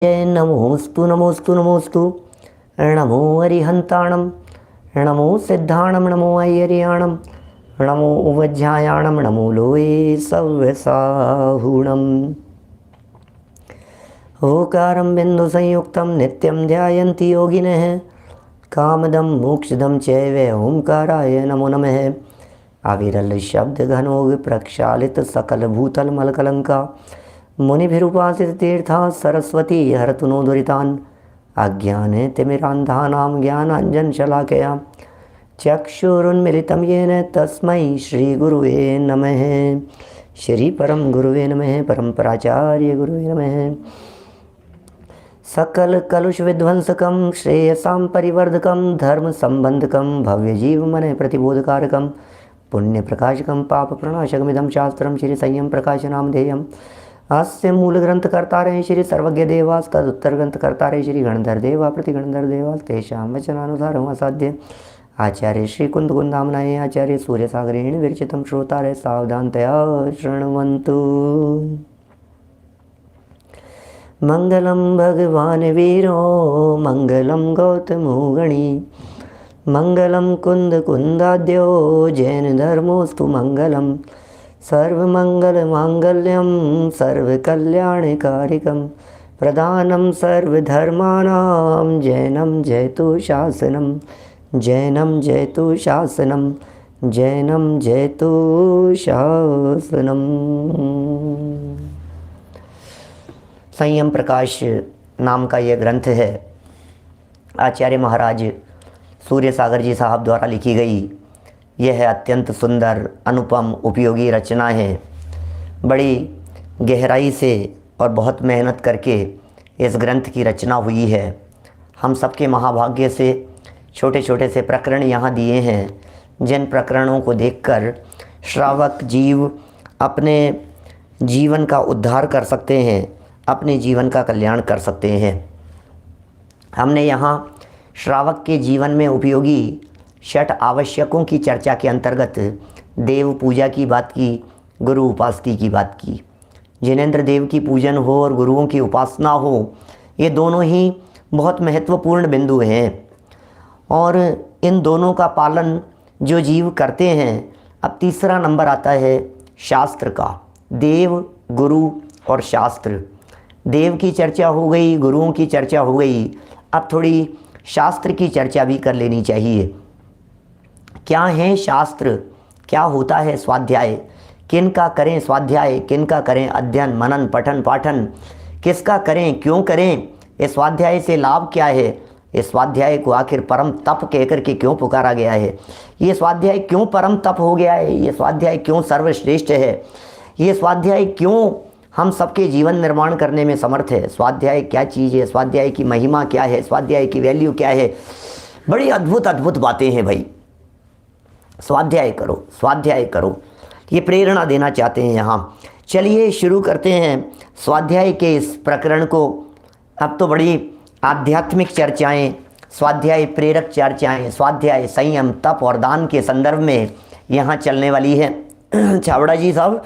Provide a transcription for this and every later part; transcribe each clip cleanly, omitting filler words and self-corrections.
जय नमोस्तु नमोस्तु नमोस्तु। नमो हरिहंताणम, नमो सिद्धाणम, नमो ऐयर्याणम, नमो वज्रायाणम, नमो लोये सव्यसाहुणम। ओकारं बिंदु संयुक्तं नित्यं ध्यायन्ति योगिनः, कामदं मोक्षदं चैव ओंकाराय नमो नमः। अविरल शब्द घनोग प्रक्षालित सकल भूतल मलकलंका, मुनिभिरुपासित तीर्था सरस्वती हरतु नो दुरितान्। अज्ञाने तिमिरान्धानां ज्ञानाञ्जनशलाकया चक्षुरुन्मिलितं येन तस्मै श्रीगुरुवे नमः। श्री परम गुरुवे नमः, परम्पराचार्य गुरुवे नमः। सकल कलुष विध्वंसकं श्रेयसां परिवर्धकं धर्म संबंधकं भव्य जीव मन प्रतिबोधकारकं पुण्य प्रकाशकं पाप प्रणाशकमिदं शास्त्रं श्री संयम प्रकाश नामधेयम्। अस्य मूल ग्रंथ कर्ता रहे श्री सर्वज्ञ देवास, तद उत्तर ग्रंथ कर्ता रहे श्री गणधर देवा प्रति गणधर देवास, तेषां वचनानुसार असाध्य आचार्य श्री कुंद कुंदामनाय आचार्य सूर्य सागरेण विरचितं श्रोता रहे सावधानतया शृण्वन्तु। मंगलम भगवान वीरो मंगलम गौतमो गणी, मंगलम कुंद कुंदाद्यो जैन धर्मोस्तु मंगलम। सर्वमंगल मांगल्यम सर्वकल्याणकारिकं प्रधानं सर्वधर्माणां जैनं जयतु शासनं, जैनं जयतु शासनं, जैनं जयतु शासनम। संयम प्रकाश नाम का यह ग्रंथ है, आचार्य महाराज सूर्य सागर जी साहब द्वारा लिखी गई। यह अत्यंत सुंदर अनुपम उपयोगी रचना है। बड़ी गहराई से और बहुत मेहनत करके इस ग्रंथ की रचना हुई है। हम सबके महाभाग्य से छोटे छोटे से प्रकरण यहाँ दिए हैं, जिन प्रकरणों को देखकर श्रावक जीव अपने जीवन का उद्धार कर सकते हैं, अपने जीवन का कल्याण कर सकते हैं। हमने यहाँ श्रावक के जीवन में उपयोगी 6 आवश्यकों की चर्चा के अंतर्गत देव पूजा की बात की, गुरु उपासना की बात की। जिनेंद्र देव की पूजन हो और गुरुओं की उपासना हो, ये दोनों ही बहुत महत्वपूर्ण बिंदु हैं और इन दोनों का पालन जो जीव करते हैं। अब तीसरा नंबर आता है शास्त्र का। देव, गुरु और शास्त्र। देव की चर्चा हो गई, गुरुओं की चर्चा हो गई, अब थोड़ी शास्त्र की चर्चा भी कर लेनी चाहिए। क्या है शास्त्र, क्या होता है स्वाध्याय, किन का करें स्वाध्याय, किन का करें अध्ययन मनन पठन पाठन, किसका करें, क्यों करें, इस स्वाध्याय से लाभ क्या है, इस स्वाध्याय को आखिर परम तप कहकर के क्यों पुकारा गया है, ये स्वाध्याय क्यों परम तप हो गया है, ये स्वाध्याय क्यों सर्वश्रेष्ठ है, ये स्वाध्याय क्यों हम सबके जीवन निर्माण करने में समर्थ है, स्वाध्याय क्या चीज़ है, स्वाध्याय की महिमा क्या है, स्वाध्याय की वैल्यू क्या है। बड़ी अद्भुत अद्भुत बातें हैं भाई। स्वाध्याय करो, स्वाध्याय करो, ये प्रेरणा देना चाहते हैं यहाँ। चलिए शुरू करते हैं स्वाध्याय के इस प्रकरण को। अब तो बड़ी आध्यात्मिक चर्चाएं, स्वाध्याय प्रेरक चर्चाएं, स्वाध्याय संयम तप और दान के संदर्भ में यहाँ चलने वाली है। छाबड़ा जी साहब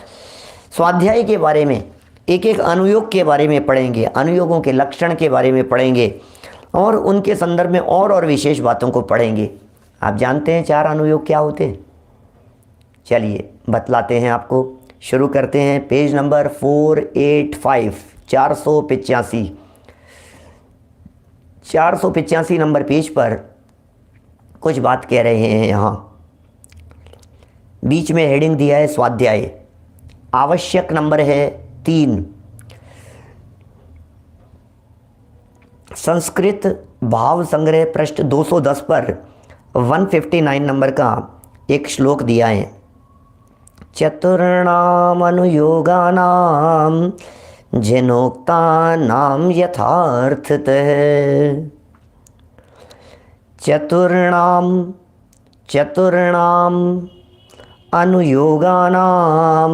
स्वाध्याय के बारे में एक एक अनुयोग के बारे में पढ़ेंगे, अनुयोगों के लक्षण के बारे में पढ़ेंगे और उनके संदर्भ में और विशेष बातों को पढ़ेंगे। आप जानते हैं 4 अनुयोग क्या होते हैं? चलिए बतलाते हैं आपको। शुरू करते हैं पेज नंबर 485, 485 485 नंबर पेज पर कुछ बात कह रहे हैं। यहाँ बीच में हेडिंग दिया है स्वाध्याय। आवश्यक नंबर है 3। संस्कृत भाव संग्रह पृष्ठ 210 पर 159 नंबर का एक श्लोक दिया है। चतुर्णाम अनुयोगानां जिनोक्तानां यथार्थतः। चतुर्णाम अनुयोगानां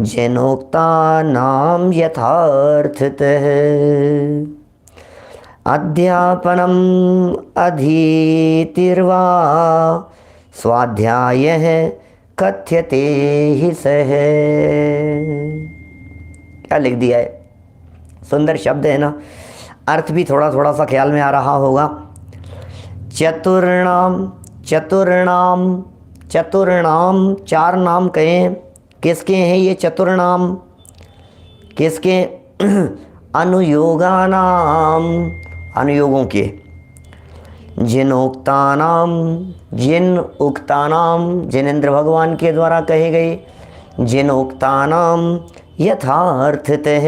जिनोक्तानां यथार्थतः। अध्यापनम् अधीतिर्वा स्वाध्यायः कथ्यते हि सः। क्या लिख दिया है, सुंदर शब्द है ना। अर्थ भी थोड़ा थोड़ा सा ख्याल में आ रहा होगा। चतुर्णाम, चतुर्णाम, चतुर्णाम, चार नाम कहें। किसके हैं ये चतुर्नाम? किसके? अनुयोगानाम, अनुयोगों के। जिनोक्तानाम, जिन उक्तानाम, जिनेंद्र भगवान के द्वारा कहे गए। जिनोक्तानाम यथार्थतः,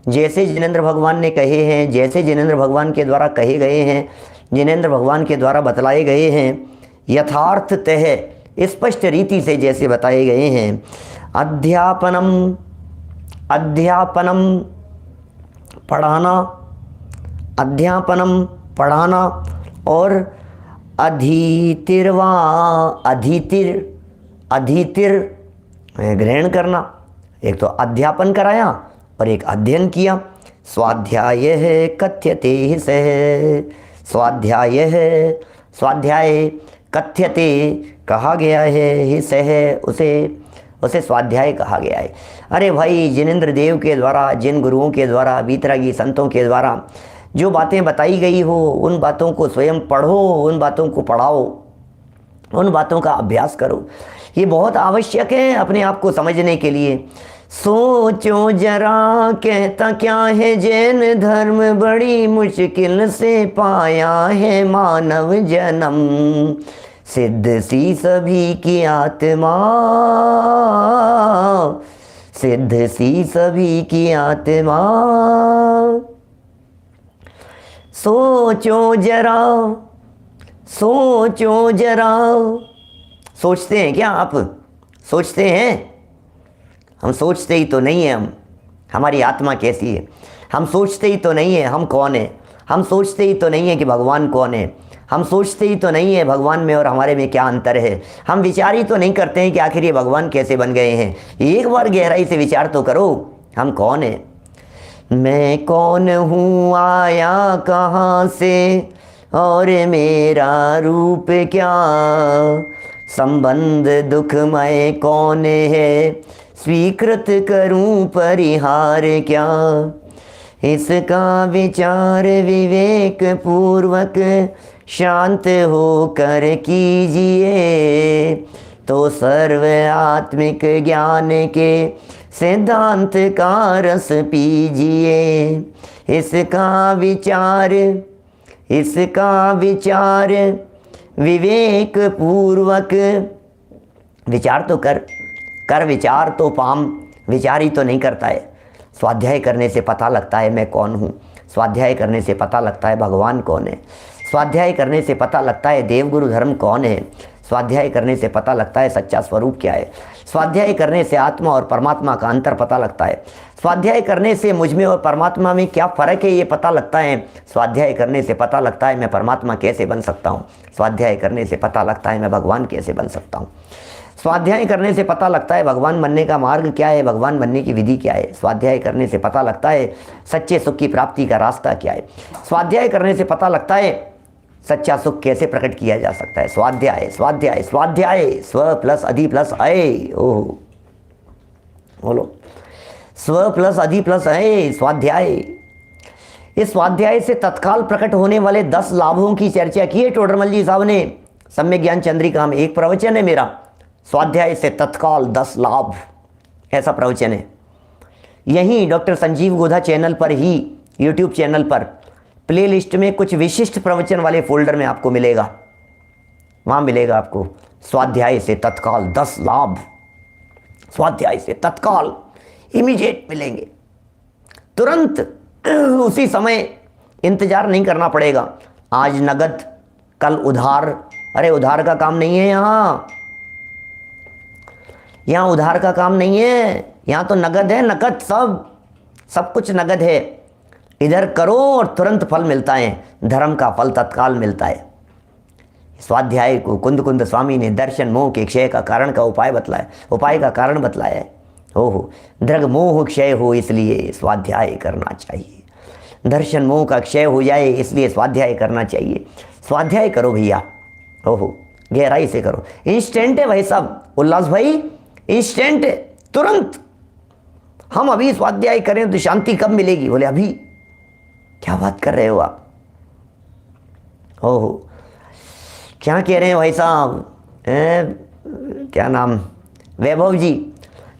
जैसे जिनेंद्र भगवान ने कहे हैं, जैसे जिनेंद्र भगवान के द्वारा कहे गए हैं, जिनेंद्र भगवान के द्वारा बतलाए गए हैं, यथार्थतः स्पष्ट रीति से जैसे बताए गए हैं। अध्यापनम, अध्यापनम पढ़ाना, अध्यापनम पढ़ाना, और अधीतिर्वा, अधीतिर, अधीतिर ग्रहण करना। एक तो अध्यापन कराया और एक अध्ययन किया। स्वाध्याय है कथ्यते सह, स्वाध्याय है, स्वाध्याय कथ्यते कहा गया है, ही सह उसे स्वाध्याय कहा गया है। अरे भाई, जिनेंद्र देव के द्वारा, जिन गुरुओं के द्वारा, वीतरागी संतों के द्वारा जो बातें बताई गई हो, उन बातों को स्वयं पढ़ो, उन बातों को पढ़ाओ, उन बातों का अभ्यास करो। ये बहुत आवश्यक है अपने आप को समझने के लिए। सोचो जरा, कहता क्या है जैन धर्म, बड़ी मुश्किल से पाया है मानव जन्म। सिद्ध सी सभी की आत्मा, सिद्ध सी सभी की आत्मा। सोचो जरा, सोचो जरा। सोचते हैं क्या आप? सोचते हैं? हम सोचते ही तो नहीं है। हमारी आत्मा कैसी है? हम सोचते ही तो नहीं है हम कौन है। हम सोचते ही तो नहीं है कि भगवान कौन है। हम सोचते ही तो नहीं है भगवान में और हमारे में क्या अंतर है। हम विचार ही तो नहीं करते हैं कि आखिर ये भगवान कैसे बन गए हैं। एक बार गहराई से विचार तो करो, हम कौन है? मैं कौन हूँ, आया कहाँ से, और मेरा रूप क्या। संबंध दुखमय कौन है, स्वीकृत करूं परिहार क्या। इसका विचार विवेक पूर्वक शांत होकर कीजिए, तो सर्व आत्मिक ज्ञान के सिद्धांत का रस पीजिए। इसका विचार, इसका विचार विवेक पूर्वक, विचार तो कर विचार तो पाम, विचार ही तो नहीं करता है। स्वाध्याय करने से पता लगता है मैं कौन हूँ। स्वाध्याय करने से पता लगता है भगवान कौन है। स्वाध्याय करने से पता लगता है देवगुरु धर्म कौन है। स्वाध्याय करने से पता लगता है सच्चा स्वरूप क्या है। स्वाध्याय करने से आत्मा और परमात्मा का अंतर पता लगता है। स्वाध्याय करने से मुझ में और परमात्मा में क्या फ़र्क है ये पता लगता है। स्वाध्याय करने से पता लगता है मैं परमात्मा कैसे बन सकता हूँ। स्वाध्याय करने से पता लगता है मैं भगवान कैसे बन सकता हूँ। स्वाध्याय करने से पता लगता है भगवान बनने का मार्ग क्या है, भगवान बनने की विधि क्या है। स्वाध्याय करने से पता लगता है सच्चे सुख की प्राप्ति का रास्ता क्या है। स्वाध्याय करने से पता लगता है सच्चा सुख कैसे प्रकट किया जा सकता है। स्वाध्याय, स्वाध्याय, स्वाध्याय, स्व प्लस अधि प्लस अय। ओह बोलो, स्व प्लस अधि प्लस अय, स्वाध्याय। इस स्वाध्याय से तत्काल प्रकट होने वाले 10 लाभों की चर्चा की है टोडरमल जी साहब ने सम्यक ज्ञान चंद्रिका में। एक प्रवचन है मेरा, स्वाध्याय से तत्काल 10 लाभ, ऐसा प्रवचन है। यहीं डॉक्टर संजीव गोधा चैनल पर ही, यूट्यूब चैनल पर प्लेलिस्ट में कुछ विशिष्ट प्रवचन वाले फोल्डर में आपको मिलेगा। वहाँ मिलेगा आपको स्वाध्याय से तत्काल 10 लाभ। स्वाध्याय से तत्काल, इमीडिएट मिलेंगे, तुरंत उसी समय, इंतजार नहीं करना पड़ेगा। आज नगद, कल उधार। अरे उधार का काम नहीं है यहाँ, यहाँ उधार का काम नहीं है, यहाँ तो नगद है। नगद, सब कुछ नगद है। इधर करो और तुरंत फल मिलता है। धर्म का फल तत्काल मिलता है। स्वाध्याय को कुंद कुंद स्वामी ने दर्शन मोह के क्षय का कारण का उपाय बतलाया, उपाय का कारण बतलाया है। ओहो, दृग मोह क्षय हो इसलिए स्वाध्याय करना चाहिए। दर्शन मोह का क्षय हो जाए इसलिए स्वाध्याय करना चाहिए। स्वाध्याय करो भैया, ओहो गहराई से करो। इंस्टेंट है भाई साहब, उल्लास भाई, इंस्टेंट है, तुरंत। हम अभी स्वाध्याय करें तो शांति कब मिलेगी? बोले अभी। क्या बात कर रहे हो आप? ओहो, क्या कह रहे हैं भाई साहब? क्या नाम, वैभव जी,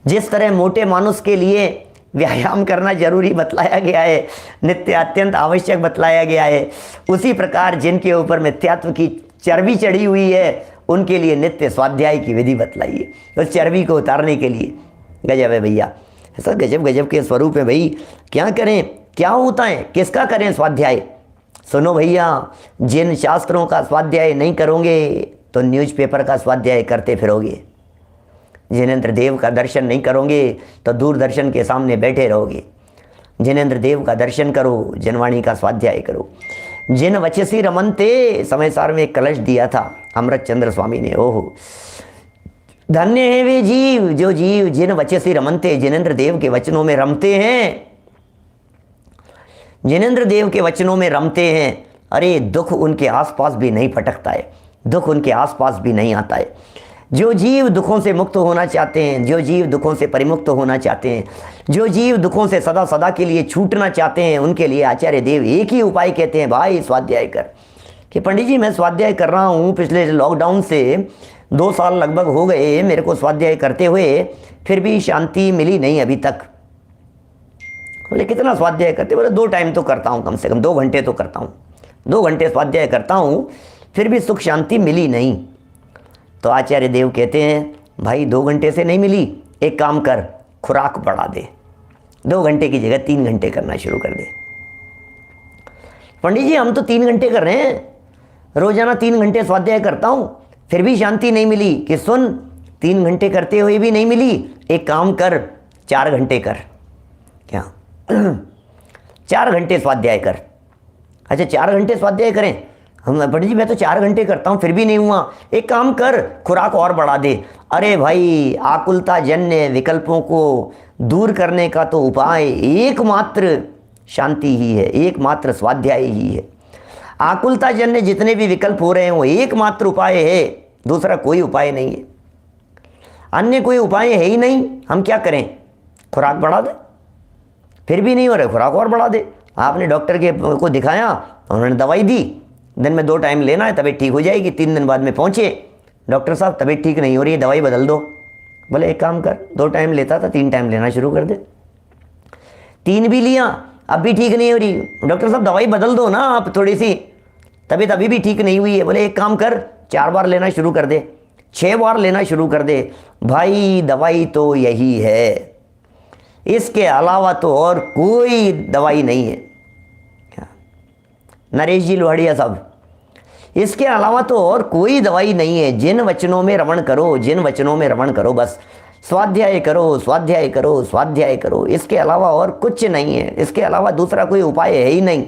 जिस तरह मोटे मानुष के लिए व्यायाम करना जरूरी बतलाया गया है, नित्य अत्यंत आवश्यक बतलाया गया है, उसी प्रकार जिनके ऊपर मिथ्यात्व की चर्बी चढ़ी हुई है उनके लिए नित्य स्वाध्याय की विधि बतलाई है, उस चर्बी को उतारने के लिए। गजब है भैया, ऐसा गजब गजब के स्वरूप है भाई। क्या करें, क्या होता है, किसका करें स्वाध्याय? सुनो भैया, जिन शास्त्रों का स्वाध्याय नहीं करोगे तो न्यूज़पेपर का स्वाध्याय करते फिरोगे। जिनेंद्र देव का दर्शन नहीं करोगे तो दूरदर्शन के सामने बैठे रहोगे। जिनेंद्र देव का दर्शन करो, जनवाणी का स्वाध्याय करो। जिन वचसी रमनते, समय सार में एक कलश दिया था अमृत चंद्र स्वामी ने। ओहो, धन्य है वे जीव, जो जीव जिन वचसी रमनते, जिनेंद्र देव के वचनों में रमते हैं, जिनेंद्र देव के वचनों में रमते हैं। अरे दुख उनके आसपास भी नहीं फटकता है, दुख उनके आसपास भी नहीं आता है। जो जीव दुखों से मुक्त होना चाहते हैं, जो जीव दुखों से परिमुक्त होना चाहते हैं, जो जीव दुखों से सदा सदा के लिए छूटना चाहते हैं, उनके लिए आचार्य देव एक ही उपाय कहते हैं, भाई स्वाध्याय कर। कि पंडित जी मैं स्वाध्याय कर रहा हूँ, पिछले लॉकडाउन से 2 साल लगभग हो गए मेरे को स्वाध्याय करते हुए, फिर भी शांति मिली नहीं अभी तक। बोले कितना स्वाध्याय करते? बोले 2 टाइम तो करता हूँ, कम से कम 2 घंटे तो करता हूँ, 2 घंटे स्वाध्याय करता हूँ, फिर भी सुख शांति मिली नहीं। तो आचार्य देव कहते हैं, भाई 2 घंटे से नहीं मिली, एक काम कर, खुराक बढ़ा दे, 2 घंटे की जगह 3 घंटे करना शुरू कर दे। पंडित जी हम तो 3 घंटे कर रहे हैं, रोजाना 3 घंटे स्वाध्याय करता हूँ, फिर भी शांति नहीं मिली। कि सुन, 3 घंटे करते हुए भी नहीं मिली, एक काम कर, 4 घंटे कर। क्या 4 घंटे स्वाध्याय कर? अच्छा 4 घंटे स्वाध्याय करें? हम पंडित जी मैं तो 4 घंटे करता हूँ फिर भी नहीं हुआ, एक काम कर, खुराक और बढ़ा दे। अरे भाई, आकुलता जन्य विकल्पों को दूर करने का तो उपाय एकमात्र शांति ही है, एकमात्र स्वाध्याय ही है। आकुलता जन्य जितने भी विकल्प हो रहे हैं वो एकमात्र उपाय है, दूसरा कोई उपाय नहीं है, अन्य कोई उपाय है ही नहीं। हम क्या करें? खुराक बढ़ा दे, फिर भी नहीं हो रहा, खुराक और बढ़ा दे। आपने डॉक्टर के को दिखाया, उन्होंने दवाई दी, दिन में 2 टाइम लेना है, तबीयत ठीक हो जाएगी। 3 दिन बाद में पहुंचे, डॉक्टर साहब तबीयत ठीक नहीं हो रही है, दवाई बदल दो। बोले एक काम कर, 2 टाइम लेता था 3 टाइम लेना शुरू कर दे। 3 भी लिया, अब भी ठीक नहीं हो रही, डॉक्टर साहब दवाई बदल दो ना आप, थोड़ी सी तबीयत अभी भी ठीक नहीं हुई है। बोले एक काम कर, 4 बार लेना शुरू कर दे, 6 बार लेना शुरू कर दे। भाई दवाई तो यही है, इसके अलावा तो और कोई दवाई नहीं है। क्या नरेश जी लोहड़िया साहब, इसके अलावा तो और कोई दवाई नहीं है। जिन वचनों में रमण करो, जिन वचनों में रमण करो, बस स्वाध्याय करो, स्वाध्याय करो, स्वाध्याय करो, इसके अलावा और कुछ नहीं है, इसके अलावा दूसरा कोई उपाय है ही नहीं।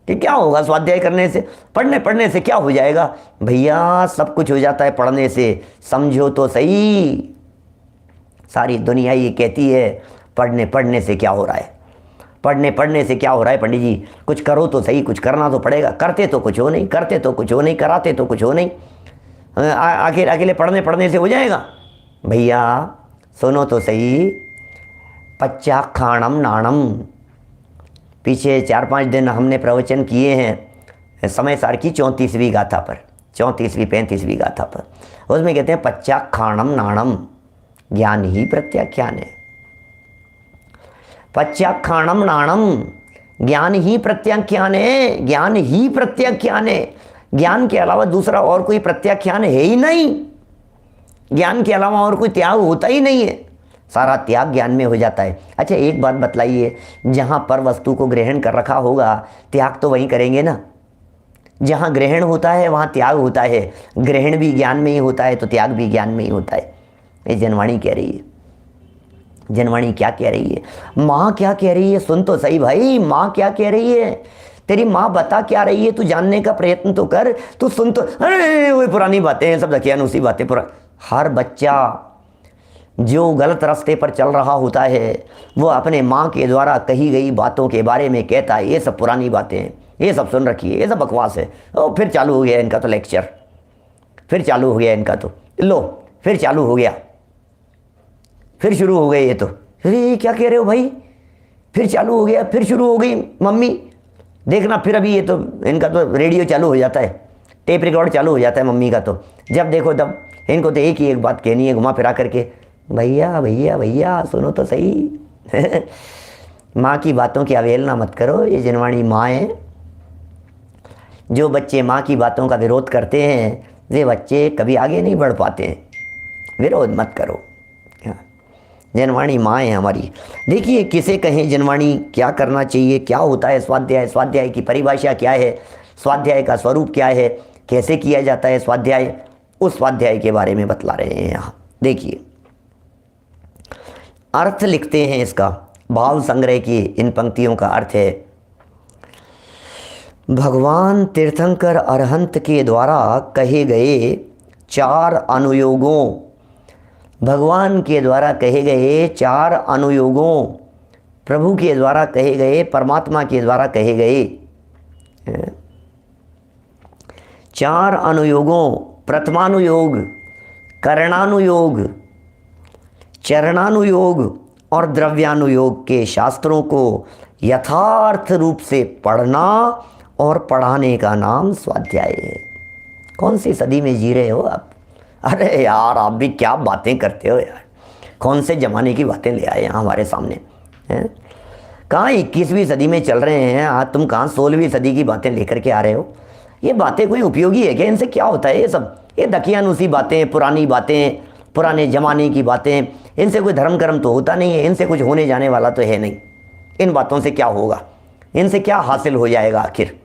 कि क्या होगा स्वाध्याय करने से? पढ़ने से क्या हो जाएगा? भैया सब कुछ हो जाता है पढ़ने से, समझो तो सही। सारी दुनिया ये कहती है पढ़ने से क्या हो रहा है, पढ़ने से क्या हो रहा है? पंडित जी कुछ करो तो सही, कुछ करना तो पड़ेगा। करते तो कुछ हो नहीं, करते तो कुछ हो नहीं, कराते तो कुछ हो नहीं, आखिर अकेले पढ़ने से हो जाएगा? भैया सुनो तो सही, पच्चा खाणम नाणम, पीछे 4-5 दिन हमने प्रवचन किए हैं समय सार की 34वीं गाथा पर, 34वीं 35वीं गाथा पर। उसमें कहते हैं पच्चा खाणम नाणम, ज्ञान ही प्रत्याख्यान है। पच्चाखाणम नाणम, ज्ञान ही प्रत्याख्यान है, ज्ञान ही प्रत्याख्यान है। ज्ञान के अलावा दूसरा और कोई प्रत्याख्यान है ही नहीं, ज्ञान के अलावा और कोई त्याग होता ही नहीं है, सारा त्याग ज्ञान में हो जाता है। अच्छा एक बात बतलाइए, जहाँ पर वस्तु को ग्रहण कर रखा होगा त्याग तो वहीं करेंगे ना। जहाँ ग्रहण होता है वहाँ त्याग होता है, ग्रहण भी ज्ञान में ही होता है तो त्याग भी ज्ञान में ही होता है। ये जनवाणी कह रही है। जनवाणी क्या कह रही है? माँ क्या कह रही है? सुन तो सही भाई, माँ क्या कह रही है? तेरी माँ बता क्या रही है? तू जानने का प्रयत्न तो कर, तू सुन तो। अरे वही पुरानी बातें हैं, सब दकियानुसी बातें। हर बच्चा जो गलत रास्ते पर चल रहा होता है वो अपने माँ के द्वारा कही गई बातों के बारे में कहता है ये सब पुरानी बातें हैं, ये सब सुन रखी है, ये सब बकवास है। ओ फिर चालू हो गया इनका तो लेक्चर, फिर चालू हो गया इनका तो, लो फिर चालू हो गया, फिर शुरू हो गए ये तो। अरे क्या कह रहे हो भाई? फिर चालू हो गया, फिर शुरू हो गई मम्मी। देखना फिर अभी ये तो इनका तो रेडियो चालू हो जाता है, टेप रिकॉर्ड चालू हो जाता है मम्मी का, तो जब देखो तब इनको तो एक ही एक बात कहनी है घुमा फिरा करके, भैया भैया भैया सुनो तो सही। माँ की बातों की अवहेलना मत करो, ये जिनवाणी माँ है। जो बच्चे माँ की बातों का विरोध करते हैं वे बच्चे कभी आगे नहीं बढ़ पाते हैं, विरोध मत करो। जिनवाणी माँ है हमारी। देखिए किसे कहें जिनवाणी, क्या करना चाहिए, क्या होता है स्वाध्याय, स्वाध्याय की परिभाषा क्या है, स्वाध्याय का स्वरूप क्या है, कैसे किया जाता है स्वाध्याय, उस स्वाध्याय के बारे में बतला रहे हैं यहाँ। देखिए अर्थ लिखते हैं इसका, भाव संग्रह की इन पंक्तियों का अर्थ है, भगवान तीर्थंकर अरहंत के द्वारा कहे गए 4 अनुयोगों, भगवान के द्वारा कहे गए 4 अनुयोगों, प्रभु के द्वारा कहे गए, परमात्मा के द्वारा कहे गए 4 अनुयोगों, प्रथमानुयोग, करणानुयोग, चरणानुयोग और द्रव्यानुयोग के शास्त्रों को यथार्थ रूप से पढ़ना और पढ़ाने का नाम स्वाध्याय है। कौन सी सदी में जी रहे हो आप? अरे यार आप भी क्या बातें करते हो यार, कौन से ज़माने की बातें ले आए यहाँ हमारे सामने हैं? कहाँ 21वीं सदी में चल रहे हैं आज, तुम कहाँ 16वीं सदी की बातें लेकर के आ रहे हो? ये बातें कोई उपयोगी है क्या? इनसे क्या होता है ये सब? ये दकियानुसी बातें, पुरानी बातें, पुराने ज़माने की बातें, इनसे कोई धर्म कर्म तो होता नहीं है, इनसे कुछ होने जाने वाला तो है नहीं। इन बातों से क्या होगा, इनसे क्या हासिल हो जाएगा आखिर?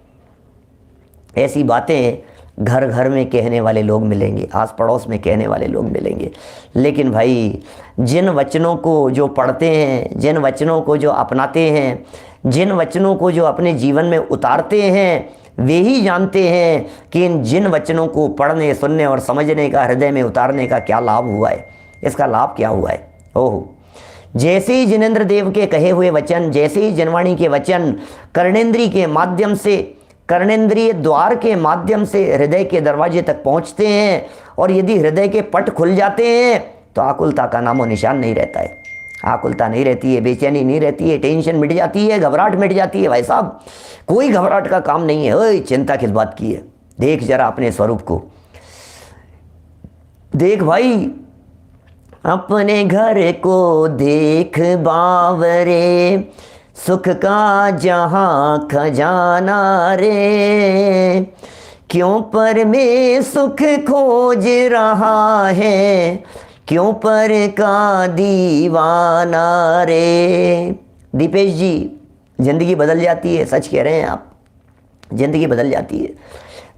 ऐसी बातें घर घर में कहने वाले लोग मिलेंगे, आस पड़ोस में कहने वाले लोग मिलेंगे, लेकिन भाई जिन वचनों को जो पढ़ते हैं, जिन वचनों को जो अपनाते हैं, जिन वचनों को जो अपने जीवन में उतारते हैं, वे ही जानते हैं कि इन जिन वचनों को पढ़ने, सुनने और समझने का, हृदय में उतारने का क्या लाभ हुआ है, इसका लाभ क्या हुआ है। ओह, जैसे ही जिनेंद्र देव के कहे हुए वचन, जैसे ही जिनवाणी के वचन कर्णेंद्रीय के माध्यम से, कर्णेंद्रीय द्वार के माध्यम से हृदय के दरवाजे तक पहुंचते हैं, और यदि हृदय के पट खुल जाते हैं तो आकुलता का नामो निशान नहीं रहता है। आकुलता नहीं रहती है, बेचैनी नहीं रहती है, टेंशन मिट जाती है, घबराहट मिट जाती है। भाई साहब कोई घबराहट का काम नहीं है। ओए चिंता किस बात की है? देख जरा अपने स्वरूप को देख भाई, अपने घर को देख बावरे, सुख का जहां खजाना रे, क्यों पर में सुख खोज रहा है, क्यों पर का दीवाना रे। दीपेश जी, जिंदगी बदल जाती है, सच कह रहे हैं आप, जिंदगी बदल जाती है,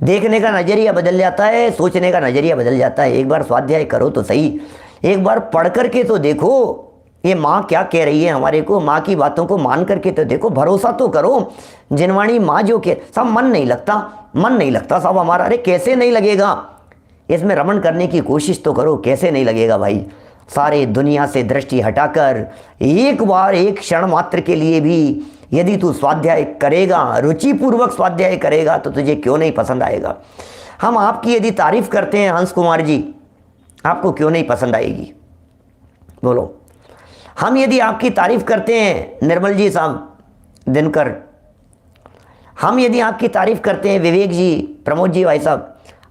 देखने का नज़रिया बदल जाता है, सोचने का नज़रिया बदल जाता है। एक बार स्वाध्याय करो तो सही, एक बार पढ़ करके तो देखो ये माँ क्या कह रही है हमारे को, माँ की बातों को मान करके तो देखो, भरोसा तो करो। जिनवाणी माँ जो के सब मन नहीं लगता, मन नहीं लगता सब हमारा। अरे कैसे नहीं लगेगा, इसमें रमण करने की कोशिश तो करो, कैसे नहीं लगेगा भाई। सारे दुनिया से दृष्टि हटाकर एक बार, एक क्षण मात्र के लिए भी यदि तू स्वाध्याय करेगा, रुचिपूर्वक स्वाध्याय करेगा, तो तुझे क्यों नहीं पसंद आएगा। हम आपकी यदि तारीफ करते हैं हंस कुमार जी, आपको क्यों नहीं पसंद आएगी बोलो। हम यदि आपकी तारीफ करते हैं निर्मल जी साहब, दिनकर, हम यदि आपकी तारीफ करते हैं विवेक जी, प्रमोद जी भाई साहब,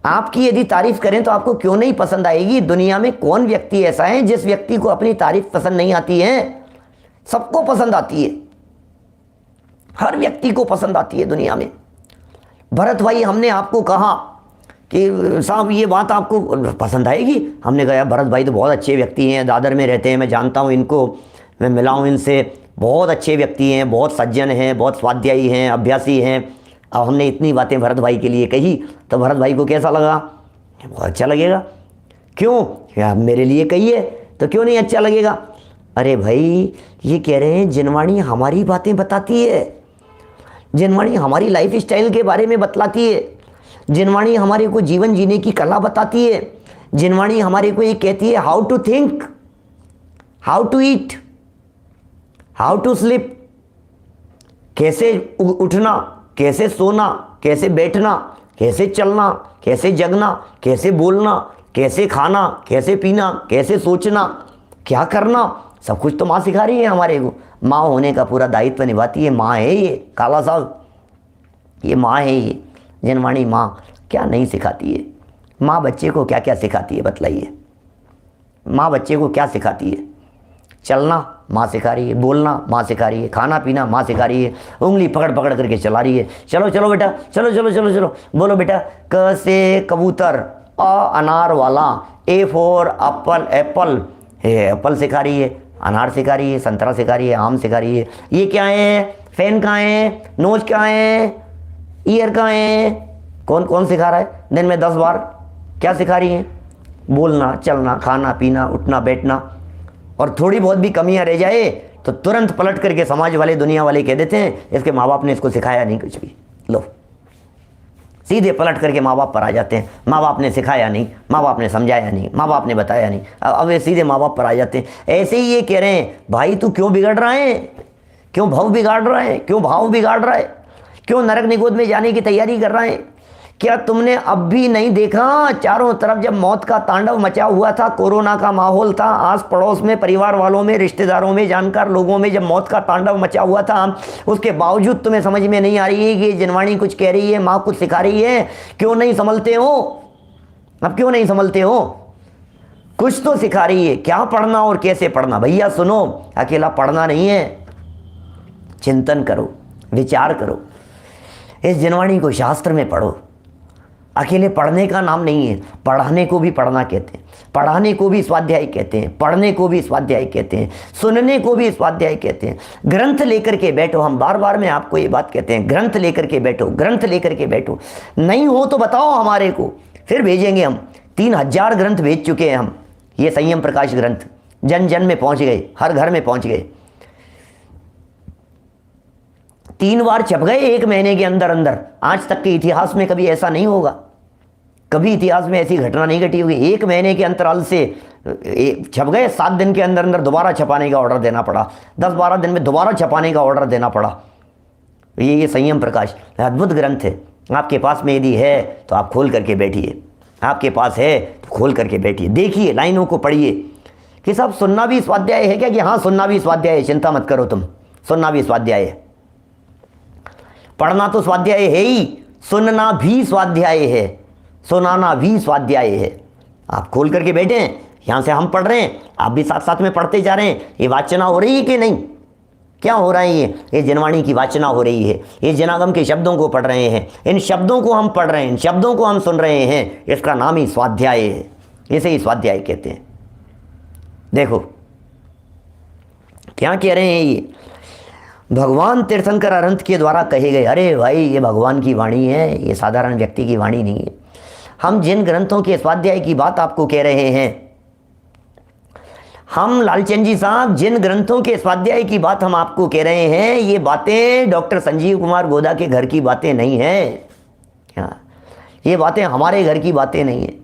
आपकी यदि तारीफ करें तो आपको क्यों नहीं पसंद आएगी। दुनिया में कौन व्यक्ति ऐसा है जिस व्यक्ति को अपनी तारीफ पसंद नहीं आती है? सबको पसंद आती है, हर व्यक्ति को पसंद आती है दुनिया में। भरत भाई, हमने आपको कहा कि साहब ये बात आपको पसंद आएगी, हमने कहा भरत भाई तो बहुत अच्छे व्यक्ति हैं, दादर में रहते हैं, मैं जानता हूँ इनको, मैं मिला हूँ इनसे, बहुत अच्छे व्यक्ति हैं, बहुत सज्जन हैं, बहुत स्वाध्यायी हैं, अभ्यासी हैं। अब हमने इतनी बातें भरत भाई के लिए कही तो भरत भाई को कैसा लगा? बहुत अच्छा लगेगा। क्यों? क्या मेरे लिए कही है तो क्यों नहीं अच्छा लगेगा? अरे भाई ये कह रहे हैं जिनवाणी हमारी बातें बताती है, जिनवाणी हमारी लाइफ स्टाइल के बारे में बतलाती है, जिनवाणी हमारे को जीवन जीने की कला बताती है, जिनवाणी हमारे को ये कहती है how to think, how to eat, how to sleep, कैसे उठना, कैसे सोना, कैसे बैठना, कैसे चलना, कैसे जगना, कैसे बोलना, कैसे खाना, कैसे पीना, कैसे सोचना, क्या करना, सब कुछ तो माँ सिखा रही है हमारे को। माँ होने का पूरा दायित्व निभाती है, माँ है ये काला साहब। माँ है ये जनवाणी माँ, क्या नहीं सिखाती है। माँ बच्चे को क्या क्या सिखाती है बतलाइए। माँ बच्चे को क्या सिखाती है? चलना माँ सिखा रही है, बोलना माँ सिखा रही है, खाना पीना माँ सिखा रही है, उंगली पकड़ पकड़ करके चला रही है। चलो चलो बेटा, चलो चलो चलो चलो, बोलो बेटा। क से कबूतर, अ अनार वाला, ए फॉर एप्पल, एप्पल है, एप्पल सिखा रही है, अनार सिखा रही है, संतरा सिखा रही है, आम सिखा रही है। ये क्या है? फैन कहाँ है? नोज कहाँ है? ईयर कहाँ है? कौन कौन सिखा रहा है? दिन में 10 बार क्या सिखा रही है? बोलना, चलना, खाना पीना, उठना बैठना। और थोड़ी बहुत भी कमियां रह जाए तो तुरंत पलट करके समाज वाले, दुनिया वाले कह देते हैं इसके माँ बाप ने इसको सिखाया नहीं कुछ भी। लो, सीधे पलट करके माँ बाप पर आ जाते हैं। माँ बाप ने सिखाया नहीं, माँ बाप ने समझाया नहीं, माँ बाप ने बताया नहीं, अब वे सीधे माँ बाप पर आ जाते हैं। ऐसे ही ये कह रहे हैं, भाई तू क्यों बिगड़ रहा है? क्यों भाव बिगाड़ रहा है? क्यों भाव बिगाड़ रहा है? क्यों नरक निगोद में जाने की तैयारी कर रहा है? क्या तुमने अब भी नहीं देखा चारों तरफ जब मौत का तांडव मचा हुआ था, कोरोना का माहौल था, आस पड़ोस में, परिवार वालों में, रिश्तेदारों में, जानकार लोगों में जब मौत का तांडव मचा हुआ था, उसके बावजूद तुम्हें समझ में नहीं आ रही है कि जनवाणी कुछ कह रही है, माँ कुछ सिखा रही है? क्यों नहीं संभलते हो? अब क्यों नहीं संभलते हो? कुछ तो सिखा रही है, क्या पढ़ना और कैसे पढ़ना। भैया सुनो, अकेला पढ़ना नहीं है, चिंतन करो, विचार करो, इस जनवाणी को शास्त्र में पढ़ो। अकेले पढ़ने का नाम नहीं है, पढ़ाने को भी पढ़ना कहते हैं, पढ़ाने को भी स्वाध्याय कहते हैं, पढ़ने को भी स्वाध्याय कहते हैं, सुनने को भी स्वाध्याय कहते हैं। ग्रंथ लेकर के बैठो, हम बार बार में आपको ये बात कहते हैं, ग्रंथ लेकर के बैठो, ग्रंथ लेकर के बैठो। नहीं हो तो बताओ हमारे को, फिर भेजेंगे हम। 3000 ग्रंथ भेज चुके हैं हम। ये संयम प्रकाश ग्रंथ जन जन में पहुंच गए, हर घर में पहुंच गए। 3 बार छप गए 1 महीने के अंदर अंदर। आज तक के इतिहास में कभी ऐसा नहीं होगा, कभी इतिहास में ऐसी घटना नहीं घटी होगी। 1 महीने के अंतराल से छप गए, 7 दिन के अंदर अंदर दोबारा छपाने का ऑर्डर देना पड़ा, 10-12 दिन में दोबारा छपाने का ऑर्डर देना पड़ा। ये संयम प्रकाश अद्भुत ग्रंथ है। आपके पास में यदि है तो आप खोल करके बैठिए, आपके पास है तो खोल करके बैठिए, देखिए, लाइनों को पढ़िए। कि साहब सुनना भी स्वाध्याय है क्या? कि हाँ सुनना भी स्वाध्याय है, चिंता मत करो तुम, सुनना भी स्वाध्याय है। पढ़ना तो स्वाध्याय है ही, सुनना भी स्वाध्याय है, सुनाना भी स्वाध्याय है। आप खोल करके बैठे हैं, यहाँ से हम पढ़ रहे हैं, आप भी साथ साथ में पढ़ते जा रहे हैं। ये वाचना हो रही है कि नहीं? क्या हो रहा है? ये जनवाणी की वाचना हो रही है। ये जनागम के शब्दों को पढ़ रहे हैं, इन शब्दों को हम पढ़ रहे हैं, इन शब्दों को हम सुन रहे हैं। इसका नाम ही स्वाध्याय है, इसे ही स्वाध्याय कहते हैं। देखो क्या कह रहे हैं ये भगवान तीर्थंकर अरंत के द्वारा कहे गए। अरे भाई, ये भगवान की वाणी है, ये साधारण व्यक्ति की वाणी नहीं है। हम जिन ग्रंथों के स्वाध्याय की बात आपको कह रहे हैं, हम लालचंद जी साहब जिन ग्रंथों के स्वाध्याय की बात हम आपको कह रहे हैं, ये बातें डॉक्टर संजीव कुमार गोदा के घर की बातें नहीं हैं। ये बातें हमारे घर की बातें नहीं है,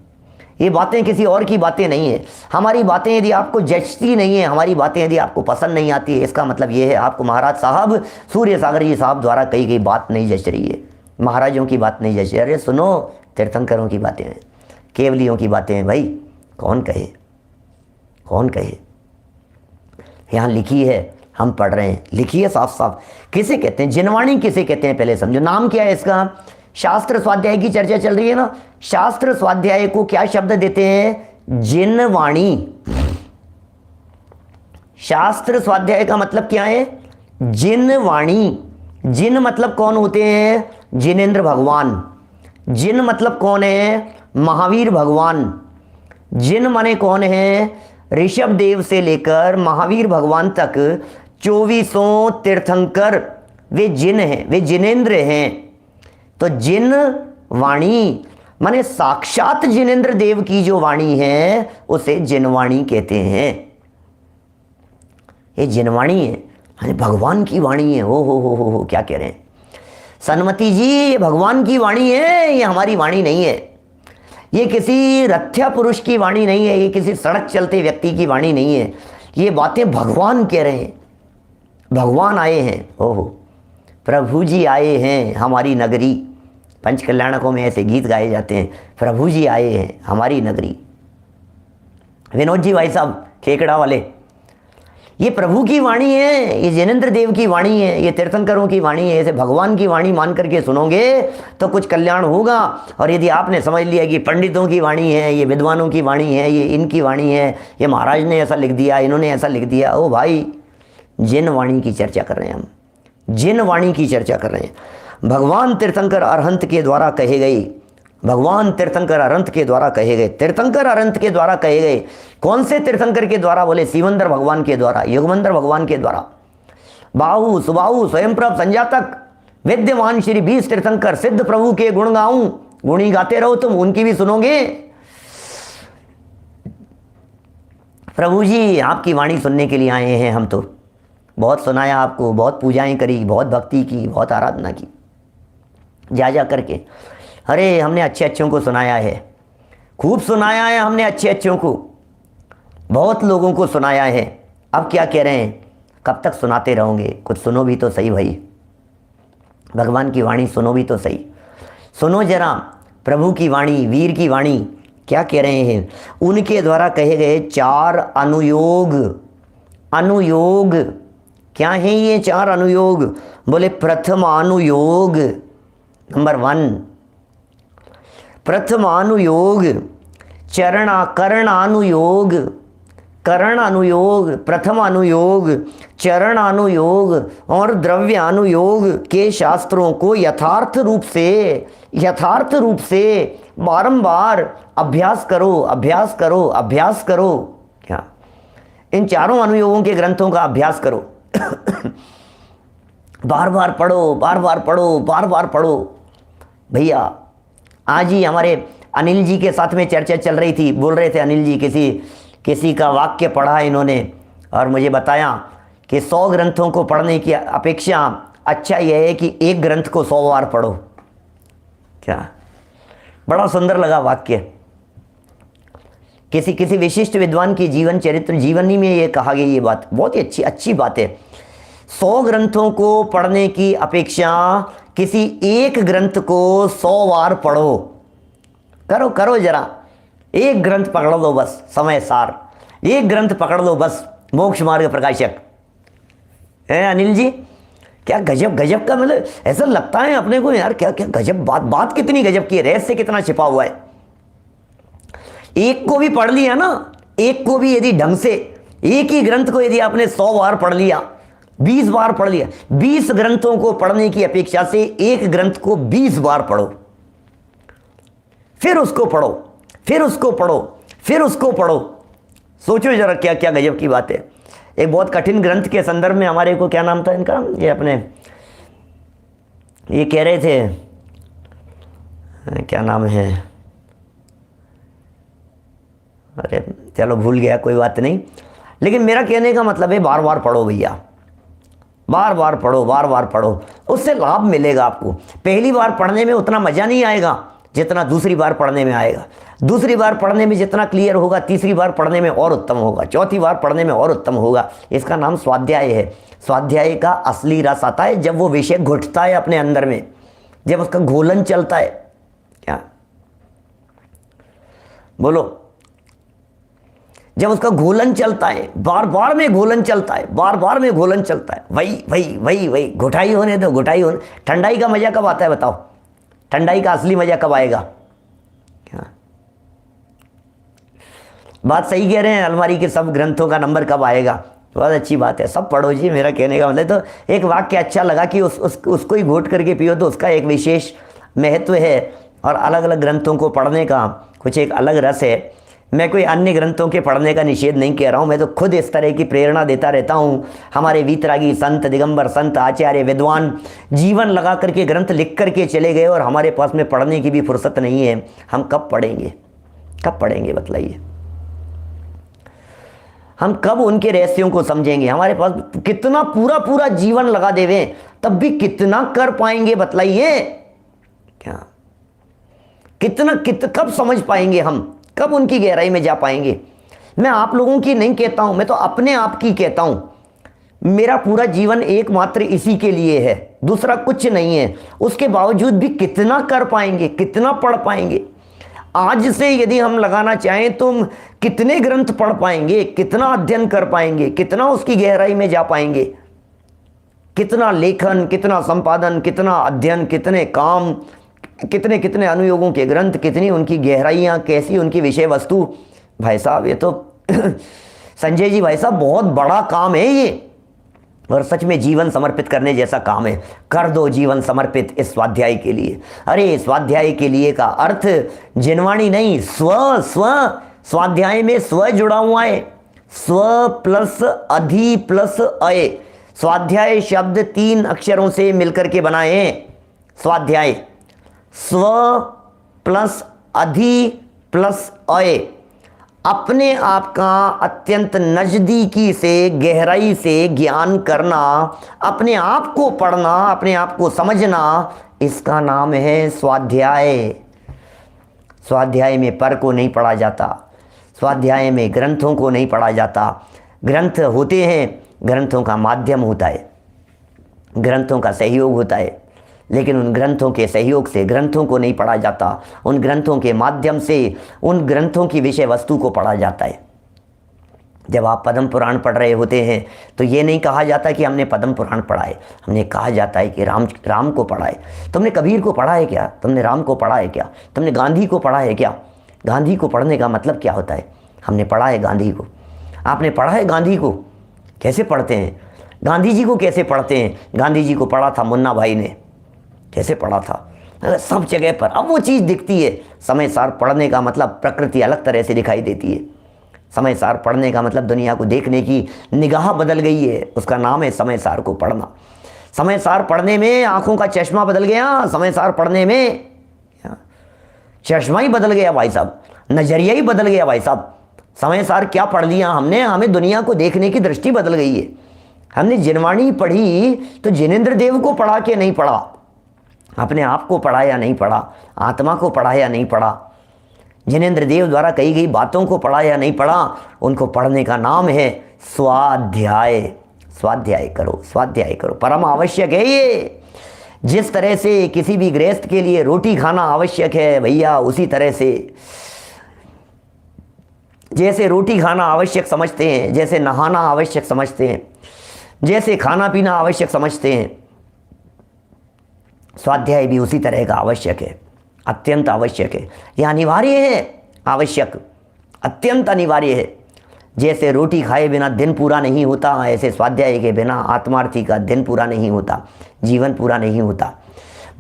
ये बातें किसी और की बातें नहीं है। हमारी बातें यदि आपको जचती नहीं है, हमारी बातें यदि आपको पसंद नहीं आती है, इसका मतलब ये है आपको महाराज साहब सूर्य सागर जी साहब द्वारा कही गई बात नहीं जच रही है, महाराजों की बात नहीं जच रही। अरे सुनो, तीर्थंकरों की बातें हैं, केवलियों की बातें हैं। भाई कौन कहे, कौन कहे? यहाँ लिखी है, हम पढ़ रहे हैं, लिखी है साफ साफ। किसे कहते हैं जिनवाणी? किसे कहते हैं पहले समझो। नाम क्या है इसका? शास्त्र स्वाध्याय की चर्चा चल रही है ना, शास्त्र स्वाध्याय को क्या शब्द देते हैं? जिनवाणी। शास्त्र स्वाध्याय का मतलब क्या है? जिनवाणी। जिन मतलब कौन होते हैं? जिनेंद्र भगवान। जिन मतलब कौन है? महावीर भगवान। जिन माने कौन है? ऋषभ देव से लेकर महावीर भगवान तक 2400 तीर्थंकर वे जिन हैं, वे जिनेंद्र हैं। तो जिन वाणी माने साक्षात जिनेंद्र देव की जो वाणी है उसे जिनवाणी कहते हैं। ये जिनवाणी है, अरे भगवान की वाणी है। हो क्या कह रहे हैं सन्मति जी? ये भगवान की वाणी है, ये हमारी वाणी नहीं है। ये किसी रथ्या पुरुष की वाणी नहीं है, ये किसी सड़क चलते व्यक्ति की वाणी नहीं है। ये बातें भगवान कह रहे हैं। भगवान आए हैं, ओहो प्रभु जी आए हैं हमारी नगरी। पंच कल्याणकों में ऐसे गीत गाए जाते हैं, प्रभु जी आए हैं हमारी नगरी। विनोद जी भाई साहब खेकड़ा वाले, ये प्रभु की वाणी है, ये जैनेन्द्र देव की वाणी है, ये तीर्थंकरों की वाणी है। इसे भगवान की वाणी मान करके सुनोगे तो कुछ कल्याण होगा। और यदि आपने समझ लिया कि पंडितों की वाणी है, ये विद्वानों की वाणी है, ये इनकी वाणी है, ये महाराज ने ऐसा लिख दिया, इन्होंने ऐसा लिख दिया, ओ भाई, जिन वाणी की चर्चा कर रहे हैं हम, जिन वाणी की चर्चा कर रहे हैं। भगवान तीर्थंकर अरहंत के द्वारा कहे गए, भगवान तीर्थंकर अरहंत के द्वारा कहे गए, तीर्थंकर अरहंत के द्वारा कहे गए। कौन से तीर्थंकर के द्वारा? बोले सिवंदर भगवान के द्वारा, युगमंदर भगवान के द्वारा। बाहु सुबाहु स्वयंप्रभ संजातक विद्यमान श्री 20 तीर्थंकर सिद्ध प्रभु के गुण गाऊं, गुणी गाते रहो तुम, उनकी भी सुनोगे। प्रभु जी आपकी वाणी सुनने के लिए आए हैं हम, तो बहुत सुनाया आपको, बहुत पूजाएं करी, बहुत भक्ति की, बहुत आराधना की, जा करके। अरे हमने अच्छे अच्छों को सुनाया है, खूब सुनाया है हमने अच्छे अच्छों को, बहुत लोगों को सुनाया है। अब क्या कह रहे हैं, कब तक सुनाते रहोगे? कुछ सुनो भी तो सही भाई, भगवान की वाणी सुनो भी तो सही। सुनो जरा प्रभु की वाणी, वीर की वाणी क्या कह रहे हैं। उनके द्वारा कहे गए 4 अनुयोग, अनुयोग क्या है ये 4 अनुयोग? बोले प्रथमानुयोग, नंबर 1 प्रथमानुयोग, करणानुयोग, करणानुयोग, प्रथम अनुयोग, चरणानुयोग और द्रव्यानुयोग के शास्त्रों को यथार्थ रूप से बारंबार अभ्यास करो, अभ्यास करो, अभ्यास करो। क्या? इन 4 अनुयोगों के ग्रंथों का अभ्यास करो। बार बार पढ़ो, बार बार पढ़ो, बार बार पढ़ो। भैया आज ही हमारे अनिल जी के साथ में चर्चा चल रही थी, बोल रहे थे अनिल जी, किसी का वाक्य पढ़ा इन्होंने और मुझे बताया कि 100 ग्रंथों को पढ़ने की अपेक्षा अच्छा यह है कि एक ग्रंथ को 100 बार पढ़ो। क्या बड़ा सुंदर लगा वाक्य। किसी विशिष्ट विद्वान की जीवन चरित्र, जीवनी में ये कहा गया, ये बात बहुत ही अच्छी बात है। 100 ग्रंथों को पढ़ने की अपेक्षा किसी एक ग्रंथ को 100 बार पढ़ो। करो जरा, एक ग्रंथ पकड़ लो बस, समय सार एक ग्रंथ पकड़ लो बस, मोक्ष मार्ग प्रकाशक है अनिल जी। क्या गजब का, मतलब ऐसा लगता है अपने को यार, क्या गजब बात कितनी गजब की है, रहस्य कितना छिपा हुआ है। एक को भी पढ़ लिया ना, एक को भी यदि ढंग से, एक ही ग्रंथ को यदि आपने 100 बार पढ़ लिया, 20 बार पढ़ लिया, 20 ग्रंथों को पढ़ने की अपेक्षा से एक ग्रंथ को 20 बार पढ़ो, फिर उसको पढ़ो, फिर उसको पढ़ो, फिर उसको पढ़ो। सोचो जरा क्या क्या गजब की बात है। एक बहुत कठिन ग्रंथ के संदर्भ में हमारे को, क्या नाम था इनका, ये अपने ये कह रहे थे, क्या नाम है, अरे चलो भूल गया, कोई बात नहीं। लेकिन मेरा कहने का मतलब है बार बार पढ़ो भैया, बार बार पढ़ो, बार बार पढ़ो, उससे लाभ मिलेगा आपको। पहली बार पढ़ने में उतना मज़ा नहीं आएगा जितना दूसरी बार पढ़ने में आएगा। दूसरी बार पढ़ने में जितना क्लियर होगा, तीसरी बार पढ़ने में और उत्तम होगा, चौथी बार पढ़ने में और उत्तम होगा। इसका नाम स्वाध्याय है। स्वाध्याय का असली रस आता है जब वो विषय घुटता है अपने अंदर में, जब उसका घोलन चलता है। क्या बोलो, जब उसका घोलन चलता है, बार बार में घोलन चलता है, बार बार में घोलन चलता है, वही घुटाई होने दो, घुटाई होने। ठंडाई का मजा कब आता है बताओ, ठंडाई का असली मजा कब आएगा? क्या बात सही कह रहे हैं, अलमारी के सब ग्रंथों का नंबर कब आएगा? बहुत अच्छी बात है, सब पढ़ो जी। मेरा कहने का मतलब, तो एक वाक्य अच्छा लगा कि उसको ही घोट करके पियो, तो उसका एक विशेष महत्व है। और अलग अलग ग्रंथों को पढ़ने का कुछ एक अलग रस है। मैं कोई अन्य ग्रंथों के पढ़ने का निषेध नहीं कह रहा हूँ, मैं तो खुद इस तरह की प्रेरणा देता रहता हूँ। हमारे वीतरागी संत, दिगंबर संत, आचार्य, विद्वान जीवन लगा करके ग्रंथ लिख करके चले गए और हमारे पास में पढ़ने की भी फुर्सत नहीं है। हम कब पढ़ेंगे, कब पढ़ेंगे बताइए? हम कब उनके रहस्यों को समझेंगे? हमारे पास कितना पूरा जीवन लगा देवे तब भी कितना कर पाएंगे बतलाइए? क्या कब समझ पाएंगे हम, कब उनकी गहराई में जा पाएंगे? मैं आप लोगों की नहीं कहता हूं, मैं तो अपने आप की कहता हूं। मेरा पूरा जीवन एकमात्र इसी के लिए है, दूसरा कुछ नहीं है। उसके बावजूद भी कितना कर पाएंगे, कितना पढ़ पाएंगे? आज से यदि हम लगाना चाहें तो हम कितने ग्रंथ पढ़ पाएंगे, कितना अध्ययन कर पाएंगे, कितना उसकी गहराई में जा पाएंगे, कितना लेखन, कितना संपादन, कितना अध्ययन, कितने काम, कितने कितने अनुयोगों के ग्रंथ, कितनी उनकी गहराइयाँ, कैसी उनकी विषय वस्तु। भाई साहब ये तो संजय जी भाई साहब बहुत बड़ा काम है ये, और सच में जीवन समर्पित करने जैसा काम है। कर दो जीवन समर्पित इस स्वाध्याय के लिए। अरे स्वाध्याय के लिए का अर्थ जिनवाणी नहीं, स्व स्व, स्वाध्याय में स्व जुड़ा हुआ है, स्व प्लस अधि प्लस अय। स्वाध्याय शब्द 3 अक्षरों से मिलकर के बनाए हैं। स्वाध्याय स्व प्लस अधि प्लस अय, अपने आप का अत्यंत नज़दीकी से, गहराई से ज्ञान करना, अपने आप को पढ़ना, अपने आप को समझना, इसका नाम है स्वाध्याय। स्वाध्याय में पर को नहीं पढ़ा जाता, स्वाध्याय में ग्रंथों को नहीं पढ़ा जाता। ग्रंथ होते हैं, ग्रंथों का माध्यम होता है, ग्रंथों का सहयोग होता है, लेकिन उन ग्रंथों के सहयोग से ग्रंथों को नहीं पढ़ा जाता, उन ग्रंथों के माध्यम से उन ग्रंथों की विषय वस्तु को पढ़ा जाता है। जब आप पद्म पुराण पढ़ रहे होते हैं तो ये नहीं कहा जाता कि हमने पद्म पुराण पढ़ा है, हमने कहा जाता है कि राम को पढ़ा है। तुमने कबीर को पढ़ा है क्या? तुमने राम को पढ़ा है क्या? तुमने गांधी को पढ़ा है क्या? गांधी को पढ़ने का मतलब क्या होता है? हमने पढ़ा है गांधी को। आपने पढ़ा है गांधी को? कैसे पढ़ते हैं? गांधी जी को कैसे पढ़ते हैं? गांधी जी को पढ़ा था मुन्ना भाई ने, कैसे पढ़ा था? सब जगह पर अब वो चीज़ दिखती है। समय सार पढ़ने का मतलब प्रकृति अलग तरह से दिखाई देती है। समय सार पढ़ने का मतलब दुनिया को देखने की निगाह बदल गई है, उसका नाम है समय सार को पढ़ना। समय सार पढ़ने में आंखों का चश्मा बदल गया, समय सार पढ़ने में चश्मा ही बदल गया भाई साहब, नजरिया ही बदल गया भाई साहब। समय सार क्या पढ़ लिया हमने, हमें दुनिया को देखने की दृष्टि बदल गई है। हमने जिनवाणी पढ़ी तो जिनेंद्र देव को पढ़ा के नहीं पढ़ा, अपने आप को पढ़ा या नहीं पढ़ा, आत्मा को पढ़ा या नहीं पढ़ा, जिनेंद्र देव द्वारा कही गई बातों को पढ़ा या नहीं पढ़ा, उनको पढ़ने का नाम है स्वाध्याय। स्वाध्याय करो, स्वाध्याय करो, परम आवश्यक है ये। जिस तरह से किसी भी गृहस्थ के लिए रोटी खाना आवश्यक है भैया, उसी तरह से जैसे रोटी खाना आवश्यक समझते हैं, जैसे नहाना आवश्यक समझते हैं, जैसे खाना पीना आवश्यक समझते हैं, स्वाध्याय भी उसी तरह का आवश्यक है, अत्यंत आवश्यक है। यह अनिवार्य है, आवश्यक, अत्यंत अनिवार्य है। जैसे रोटी खाए बिना दिन पूरा नहीं होता, ऐसे स्वाध्याय के बिना आत्मार्थी का दिन पूरा नहीं होता, जीवन पूरा नहीं होता।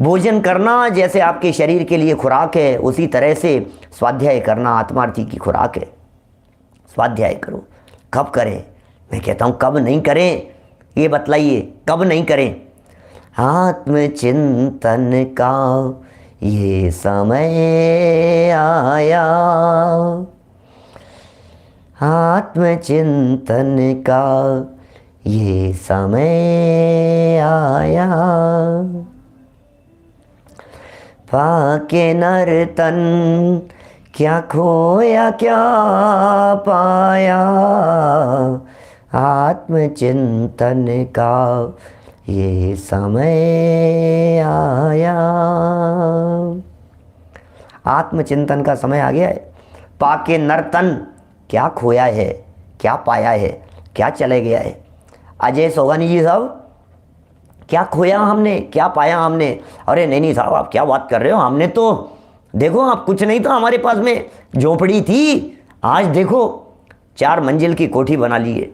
भोजन करना जैसे आपके शरीर के लिए खुराक है, उसी तरह से स्वाध्याय करना आत्मार्थी की खुराक है। स्वाध्याय करो। कब करें? मैं कहता हूँ कब नहीं करें, ये बतलाइए, कब नहीं करें? आत्मचिंतन का ये समय आया, आत्मचिंतन का ये समय आया, पाके नर तन क्या खोया क्या पाया, आत्मचिंतन का ये समय आया। आत्मचिंतन का समय आ गया है। पाके नर्तन, क्या खोया है, क्या पाया है, क्या चले गया है? अजय सोगानी जी साहब, क्या खोया हमने, क्या पाया हमने? अरे नहीं साहब, आप क्या बात कर रहे हो? हमने तो देखो, आप कुछ नहीं था हमारे पास में, झोपड़ी थी, आज देखो 4 मंजिल की कोठी बना ली है,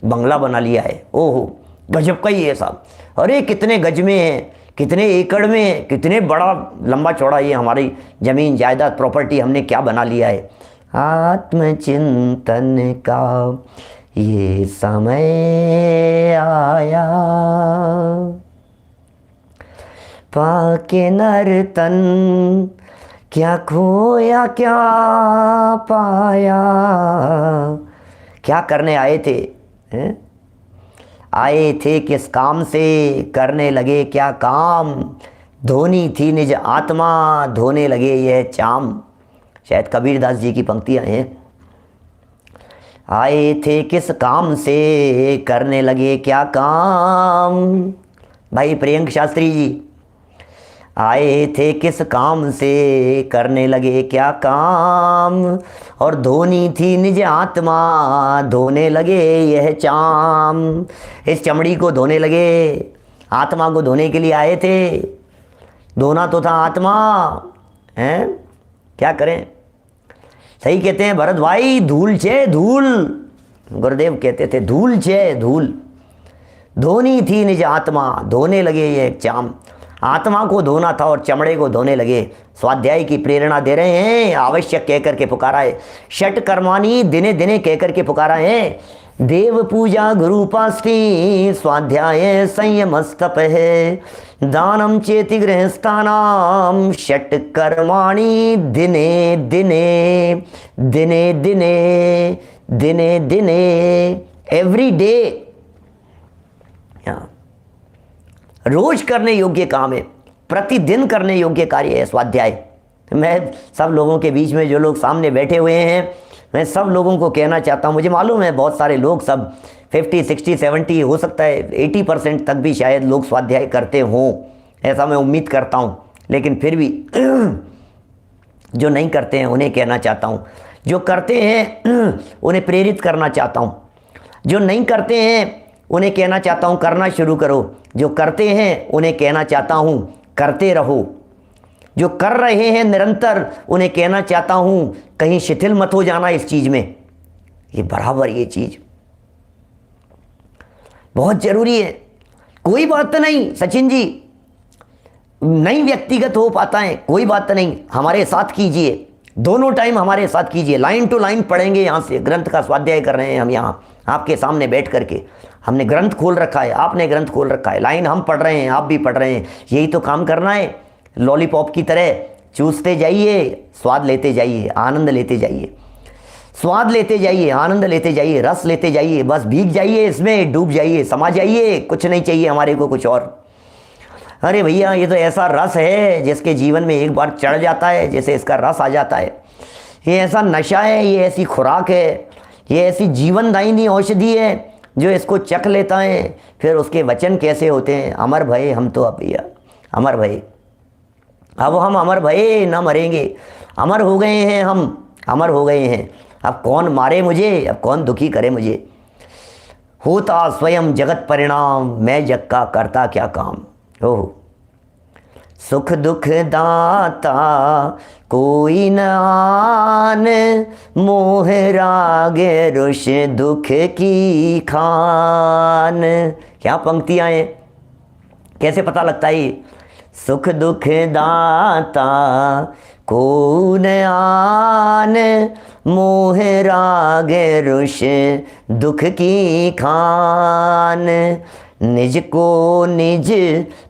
बंगला बना लिया है। ओहो, गजब का ही है साहब। अरे कितने गज में है, कितने एकड़ में है, कितने बड़ा लंबा चौड़ा ये हमारी ज़मीन जायदाद प्रॉपर्टी हमने क्या बना लिया है। आत्मचिंतन का ये समय आया, पाके नर तन क्या खोया क्या पाया। क्या करने आए थे, हैं? आए थे किस काम से, करने लगे क्या काम। धोनी थी निज आत्मा, धोने लगे यह चाम। शायद कबीरदास जी की पंक्तियाँ हैं। आए थे किस काम से, करने लगे क्या काम। भाई प्रियंक शास्त्री जी, आए थे किस काम से, करने लगे क्या काम, और धोनी थी निज आत्मा, धोने लगे यह चाम। इस चमड़ी को धोने लगे, आत्मा को धोने के लिए आए थे। धोना तो था आत्मा, हैं? क्या करें? सही कहते हैं भरत भाई, धूल छे धूल। गुरुदेव कहते थे धूल छे धूल, धोनी थी निज आत्मा, धोने लगे ये चाम। आत्मा को धोना था और चमड़े को धोने लगे। स्वाध्याय की प्रेरणा दे रहे हैं, आवश्यक कहकर के पुकारा है। षट कर्माणी दिने दिने कहकर के पुकारा है। देव पूजा गुरु उपासनी, स्वाध्याय संयम स्तप है, दानम चेति गृहस्थानाम, षट कर्माणि दिने दिने, दिने दिने, दिने दिने, एवरी डे। रोज करने योग्य काम है, प्रतिदिन करने योग्य कार्य है स्वाध्याय। मैं सब लोगों के बीच में, जो लोग सामने बैठे हुए हैं, मैं सब लोगों को कहना चाहता हूँ, मुझे मालूम है बहुत सारे लोग, सब 50, 60, 70, हो सकता है 80% तक भी शायद लोग स्वाध्याय करते हों, ऐसा मैं उम्मीद करता हूँ। लेकिन फिर भी जो नहीं करते हैं उन्हें कहना चाहता हूँ, जो करते हैं उन्हें प्रेरित करना चाहता हूँ, जो नहीं करते हैं उन्हें कहना चाहता हूँ करना शुरू करो, जो करते हैं उन्हें कहना चाहता हूँ करते रहो, जो कर रहे हैं निरंतर उन्हें कहना चाहता हूँ कहीं शिथिल मत हो जाना इस चीज़ में। ये बराबर, ये चीज़ बहुत ज़रूरी है। कोई बात नहीं सचिन जी, नहीं व्यक्तिगत हो पाता है, कोई बात नहीं, हमारे साथ कीजिए, दोनों टाइम हमारे साथ कीजिए। लाइन टू लाइन पढ़ेंगे, यहाँ से ग्रंथ का स्वाध्याय कर रहे हैं हम, यहाँ आपके सामने बैठ करके। हमने ग्रंथ खोल रखा है, आपने ग्रंथ खोल रखा है, लाइन हम पढ़ रहे हैं, आप भी पढ़ रहे हैं। यही तो काम करना है, लॉलीपॉप की तरह चूसते जाइए, स्वाद लेते जाइए, आनंद लेते जाइए, स्वाद लेते जाइए, आनंद लेते जाइए, रस लेते जाइए, बस भीग जाइए इसमें, डूब जाइए, समा जाइए, कुछ नहीं चाहिए हमारे को कुछ और। अरे भैया, ये तो ऐसा रस है जिसके जीवन में एक बार चढ़ जाता है, जैसे इसका रस आ जाता है। ये ऐसा नशा है, ये ऐसी खुराक है, ये ऐसी जीवनदायिनी औषधि है, जो इसको चख लेता है फिर उसके वचन कैसे होते हैं, अमर भय हम तो, अब भैया अमर भय, अब हम अमर भय न मरेंगे, अमर हो गए हैं हम, अमर हो गए हैं। अब कौन मारे मुझे, अब कौन दुखी करे मुझे, होता स्वयं जगत परिणाम, मैं जग का करता क्या काम। ओह, सुख दुख दाता कोई न आन, मोह राग रुष दुख की खान। क्या पंक्तियाँ हैं, कैसे पता लगता है ये? सुख दुख दाता को न आन, मोह राग रुष दुख की खान। निज को निज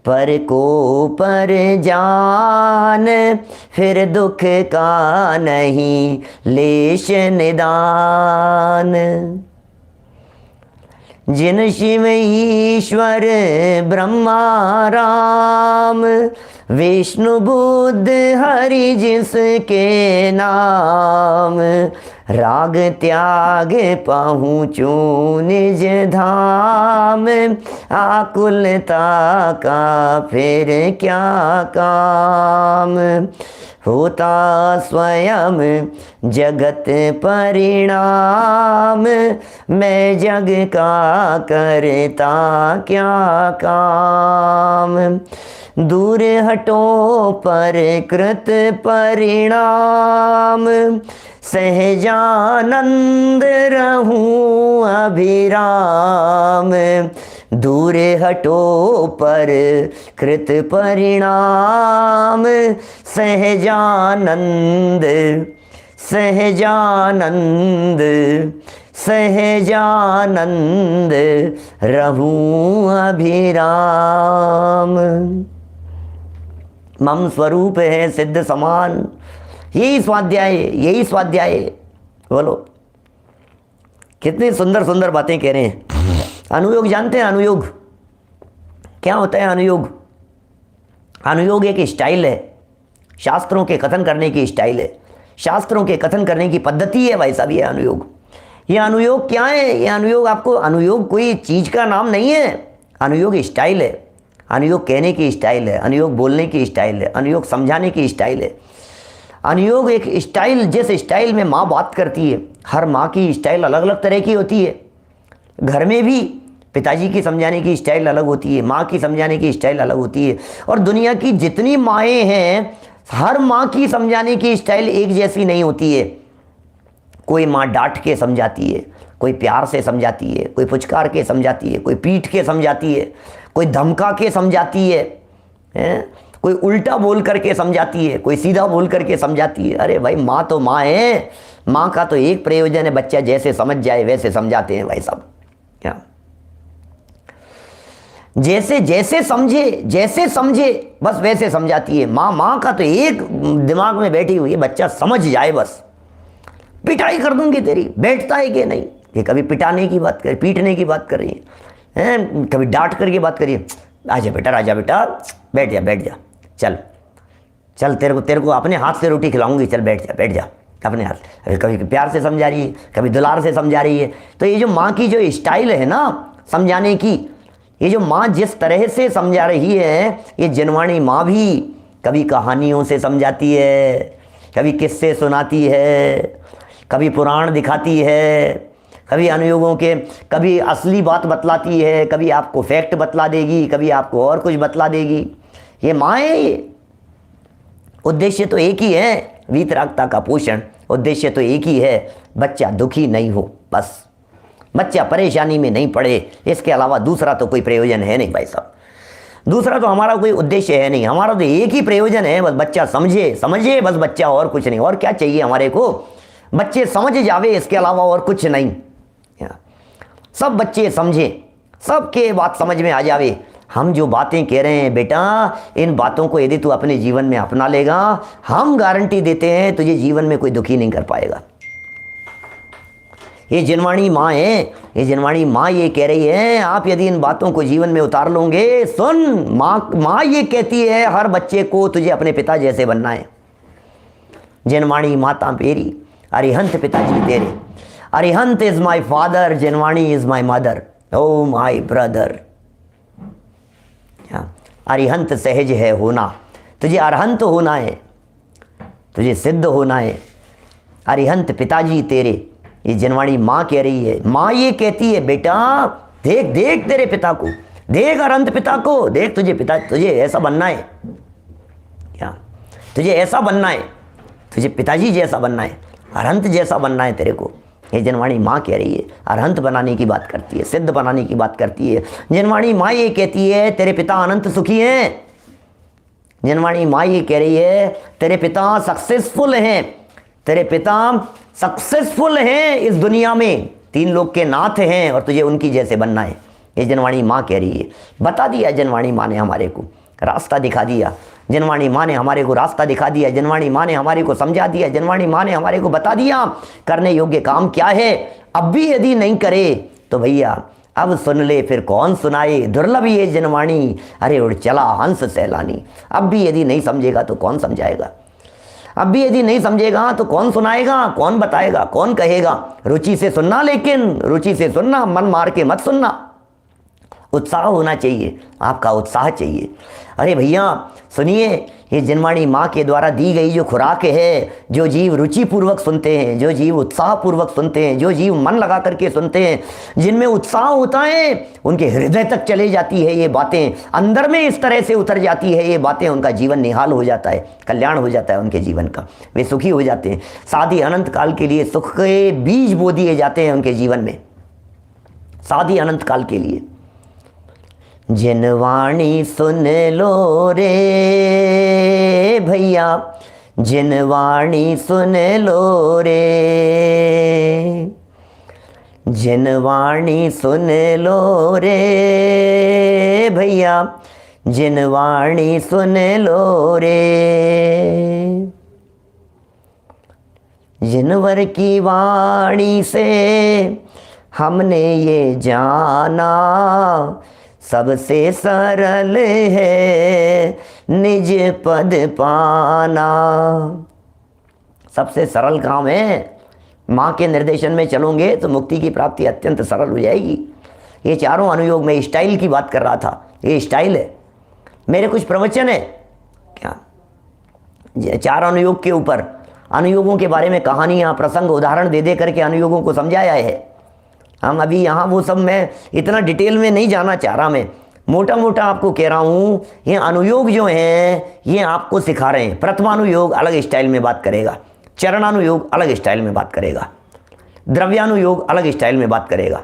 पर को पर जान, फिर दुख का नहीं लेश निदान। जिन शिव ईश्वर ब्रह्मा राम, विष्णु बुद्ध हरि जिसके नाम, राग त्याग पहुँचूं निज धाम, आकुलता का फिर क्या काम। होता स्वयं जगत परिणाम, मैं जग का करता क्या काम। दूर हटो पर कृत परिणाम, सहजानंद रहूं अभिराम। दूर हटो पर कृत परिणाम, सहजानंद सहजानंद सहजानंद रहूं अभिराम। मम स्वरूप है सिद्ध समान, यही स्वाध्याय, यही स्वाध्याय। बोलो, कितनी सुंदर सुंदर बातें कह रहे हैं। अनुयोग जानते हैं? अनुयोग क्या होता है? अनुयोग, अनुयोग एक स्टाइल है, शास्त्रों के कथन करने की स्टाइल है, शास्त्रों के कथन करने की पद्धति है भाई साहब। ये अनुयोग, ये अनुयोग क्या है? ये अनुयोग आपको, अनुयोग कोई चीज़ का नाम नहीं है, अनुयोग स्टाइल है, अनुयोग कहने की स्टाइल है, अनुयोग बोलने की स्टाइल है, अनुयोग समझाने की स्टाइल है। अनुयोग एक स्टाइल, जिस स्टाइल में माँ बात करती है, हर माँ की स्टाइल अलग अलग तरह की होती है। घर में भी पिताजी की समझाने की स्टाइल अलग होती है, माँ की समझाने की स्टाइल अलग होती है। और दुनिया की जितनी माएँ हैं, हर माँ की समझाने की स्टाइल एक जैसी नहीं होती है। कोई माँ डांट के समझाती है, कोई प्यार से समझाती है, कोई पुचकार के समझाती है, कोई पीट के समझाती है, कोई धमका के समझाती है, कोई उल्टा बोल करके समझाती है, कोई सीधा बोल करके समझाती है। अरे भाई, माँ तो माँ है। माँ का तो एक प्रयोजन है, बच्चा जैसे समझ जाए वैसे समझाते हैं भाई साहब। क्या जैसे जैसे समझे बस वैसे समझाती है माँ। माँ का तो एक दिमाग में बैठी हुई है, बच्चा समझ जाए बस। पिटाई कर दूंगी तेरी, बैठता है कि नहीं, कि कभी पिटाने की बात कर, पीटने की बात कर रही है, कभी डांट करके बात करिए, आजा बेटा, राजा बेटा, बैठ जा, चल तेरे को अपने हाथ से रोटी खिलाऊंगी, चल बैठ जा अपने हाथ। कभी प्यार से समझा रही है, कभी दुलार से समझा रही है। तो ये जो माँ की जो स्टाइल है ना समझाने की, ये जो माँ जिस तरह से समझा रही है, ये जिनवाणी माँ भी कभी कहानियों से समझाती है, कभी किस्से सुनाती है, कभी पुराण दिखाती है, कभी अनुयोगों के, कभी असली बात बतलाती है, कभी आपको फैक्ट बतला देगी, कभी आपको और कुछ बतला देगी। ये माँ है। ये उद्देश्य तो एक ही है, वीतरागता का पोषण। उद्देश्य तो एक ही है, बच्चा दुखी नहीं हो, बस बच्चा परेशानी में नहीं पड़े। इसके अलावा दूसरा तो कोई प्रयोजन है नहीं भाई साहब। दूसरा तो हमारा कोई उद्देश्य है नहीं। हमारा तो एक ही प्रयोजन है, बस बच्चा समझे बस बच्चा, और कुछ नहीं। और क्या चाहिए हमारे को? बच्चे समझ जावे, इसके अलावा और कुछ नहीं। सब बच्चे समझे, सबके बात समझ में आ जावे। हम जो बातें कह रहे हैं बेटा, इन बातों को यदि तू अपने जीवन में अपना लेगा, हम गारंटी देते हैं तुझे जीवन में कोई दुखी नहीं कर पाएगा। ये जिनवाणी माँ है, ये जिनवाणी माँ ये कह रही है, आप यदि इन बातों को जीवन में उतार लोगे। सुन, माँ ये कहती है हर बच्चे को तुझे अपने पिता जैसे बनना है। जिनवाणी माता मेरी, अरिहंत पिताजी तेरे। Arihant is my father, Jinvani is my mother, oh my brother. Arihant सहज है होना, तुझे अरहंत होना है, तुझे सिद्ध होना है। अरिहंत पिताजी तेरे, ये जिनवाणी माँ कह रही है। माँ ये कहती है बेटा देख तेरे पिता को, देख अरहंत पिता को, देख तुझे ऐसा बनना है। क्या तुझे ऐसा बनना है? तुझे पिताजी जैसा बनना है, अरहंत जैसा बनना है तेरे को। ये जिनवाणी माँ कह रही है, अरहंत बनाने की बात करती है, सिद्ध बनाने की बात करती है। जिनवाणी माँ ये कहती है तेरे पिता अनंत सुखी हैं। जिनवाणी माँ ये कह रही है तेरे पिता सक्सेसफुल हैं, तेरे पिता सक्सेसफुल हैं इस दुनिया में, 3 लोग के नाथ हैं, और तुझे उनकी जैसे बनना है। ये जिनवाणी माँ कह रही है। बता दिया जिनवाणी माँ ने हमारे को, रास्ता दिखा दिया। जिनवाणी माँ ने हमारे को रास्ता दिखा दिया, जिनवाणी माँ ने हमारे को समझा दिया, जिनवाणी माँ ने हमारे को बता दिया करने योग्य काम क्या है। अब भी यदि नहीं करे तो भैया अब सुन ले, फिर कौन सुनाए। दुर्लभ ये जिनवाणी, अरे उड़ चला हंस सैलानी। अब भी यदि नहीं समझेगा तो कौन समझाएगा? अब भी यदि नहीं समझेगा तो कौन सुनाएगा, कौन बताएगा, कौन कहेगा? रुचि से सुनना, लेकिन रुचि से सुनना, मन मार के मत सुनना। उत्साह होना चाहिए, आपका उत्साह चाहिए। अरे भैया सुनिए, ये जिनवाणी माँ के द्वारा दी गई जो खुराक है, जो जीव रुचि पूर्वक सुनते हैं, जो जीव उत्साह पूर्वक सुनते हैं, जो जीव मन लगा करके सुनते हैं, जिनमें उत्साह होता है, उनके हृदय तक चले जाती है ये बातें, अंदर में इस तरह से उतर जाती है ये बातें, उनका जीवन निहाल हो जाता है, कल्याण हो जाता है उनके जीवन का, वे सुखी हो जाते हैं। साथ ही अनंत काल के लिए सुख के बीज बो दिए जाते हैं उनके जीवन में, साथ ही अनंत काल के लिए। जिनवाणी सुन लो रे भैया, जिनवाणी सुन लो रे, जिनवाणी सुन लो रे भैया, जिनवाणी सुन लो रे। जिनवर की वाणी से हमने ये जाना, सबसे सरल है निज पद पाना। सबसे सरल काम है, माँ के निर्देशन में चलोगे तो मुक्ति की प्राप्ति अत्यंत सरल हो जाएगी। ये चारों अनुयोग में स्टाइल की बात कर रहा था, ये स्टाइल है। मेरे कुछ प्रवचन है क्या 4 अनुयोग के ऊपर, अनुयोगों के बारे में कहानियाँ, प्रसंग, उदाहरण दे दे करके अनुयोगों को समझाया है। हम अभी यहाँ वो सब मैं इतना डिटेल में नहीं जाना चाह रहा, मैं मोटा मोटा आपको कह रहा हूँ। ये अनुयोग जो हैं ये आपको सिखा रहे हैं। प्रथमानुयोग अलग स्टाइल में बात करेगा, चरणानुयोग अलग स्टाइल में बात करेगा, द्रव्यानुयोग अलग स्टाइल में बात करेगा,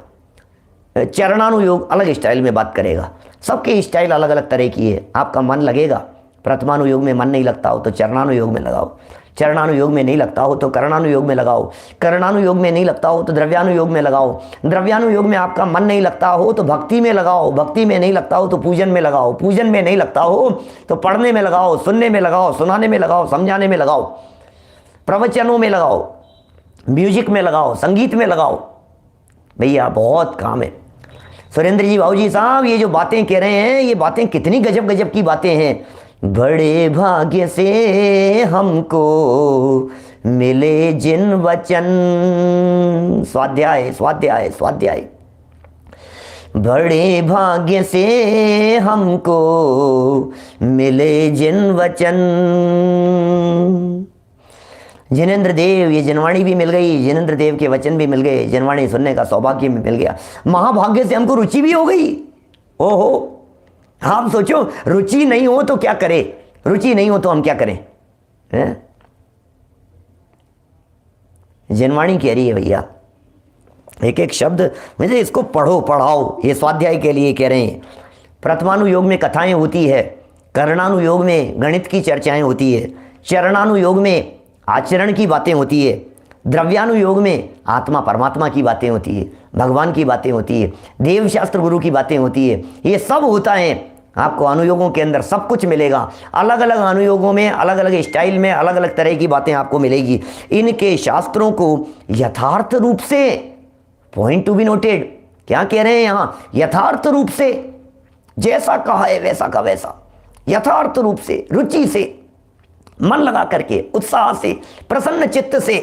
चरणानुयोग अलग स्टाइल में बात करेगा। सबके स्टाइल अलग अलग तरह की है। आपका मन लगेगा, प्रथमानुयोग में मन नहीं लगता हो तो चरणानुयोग में लगाओ, चरणानुयोग में नहीं लगता हो तो करणानुयोग में लगाओ, करणानुयोग में नहीं लगता हो तो द्रव्यानुयोग में लगाओ, द्रव्यानुयोग में आपका मन नहीं लगता हो तो भक्ति में लगाओ, भक्ति में नहीं लगता हो तो पूजन में लगाओ, पूजन में नहीं लगता हो तो पढ़ने में लगाओ, सुनने में लगाओ, सुनाने में लगाओ, समझाने में लगाओ, प्रवचनों में लगाओ, म्यूजिक में लगाओ, संगीत में लगाओ। भैया बहुत काम है। सुरेंद्र जी बाबूजी साहब ये जो बातें कह रहे हैं ये बातें कितनी गजब गजब की बातें हैं। बड़े भाग्य से हमको मिले जिन वचन, स्वाध्याय स्वाध्याय स्वाध्याय। बड़े भाग्य से हमको मिले जिन वचन। जिनेंद्र देव, ये जनवाणी भी मिल गई, जिनेंद्र देव के वचन भी मिल गए, जनवाणी सुनने का सौभाग्य भी मिल गया। महाभाग्य से हमको रुचि भी हो गई। ओहो, आप सोचो रुचि नहीं हो तो क्या करें, रुचि नहीं हो तो हम क्या करें। जनवाणी कह रही है भैया एक एक शब्द मुझे इसको पढ़ो पढ़ाओ, ये स्वाध्याय के लिए कह रहे हैं। प्रथमानुयोग में कथाएं होती है, करणानुयोग में गणित की चर्चाएं होती है, चरणानुयोग में आचरण की बातें होती है, द्रव्यानुयोग में आत्मा परमात्मा की बातें होती है, भगवान की बातें होती है, देव शास्त्र गुरु की बातें होती है। ये सब होता है। आपको अनुयोगों के अंदर सब कुछ मिलेगा। अलग अलग अनुयोगों में अलग अलग स्टाइल में अलग अलग तरह की बातें आपको मिलेगी। इनके शास्त्रों को यथार्थ रूप से, पॉइंट टू बी नोटेड, क्या कह रहे हैं यहाँ, यथार्थ रूप से, जैसा कहा है वैसा का वैसा, यथार्थ रूप से, रुचि से, मन लगा करके, उत्साह से, प्रसन्न चित्त से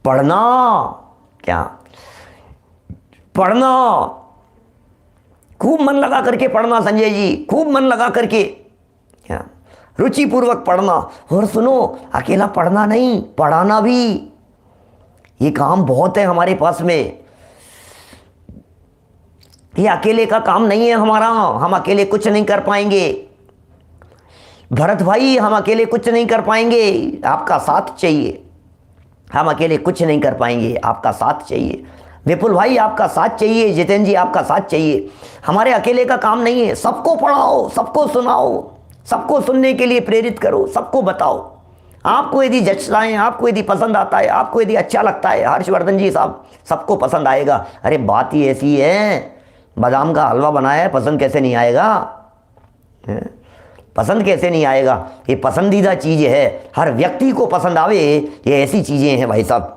पढ़ना। क्या पढ़ना, खूब मन लगा करके पढ़ना संजय जी, खूब मन लगा करके, क्या रुचि पूर्वक पढ़ना। और सुनो, अकेला पढ़ना नहीं, पढ़ाना भी। ये काम बहुत है हमारे पास में, ये अकेले का काम नहीं है हमारा। हम अकेले कुछ नहीं कर पाएंगे भरत भाई, हम अकेले कुछ नहीं कर पाएंगे, आपका साथ चाहिए। हम अकेले कुछ नहीं कर पाएंगे, आपका साथ चाहिए। विपुल भाई आपका साथ चाहिए, जितेंद्र जी आपका साथ चाहिए। हमारे अकेले का काम नहीं है। सबको पढ़ाओ, सबको सुनाओ, सबको सुनने के लिए प्रेरित करो, सबको बताओ। आपको यदि जचता है, आपको यदि पसंद आता है, आपको यदि अच्छा लगता है, हर्षवर्धन जी साहब सबको पसंद आएगा। अरे बात ही ऐसी है, बादाम का हलवा बनाया है, पसंद कैसे नहीं आएगा, पसंद कैसे नहीं आएगा। ये पसंदीदा चीज़ है, हर व्यक्ति को पसंद आवे, ये ऐसी चीज़ें हैं भाई साहब।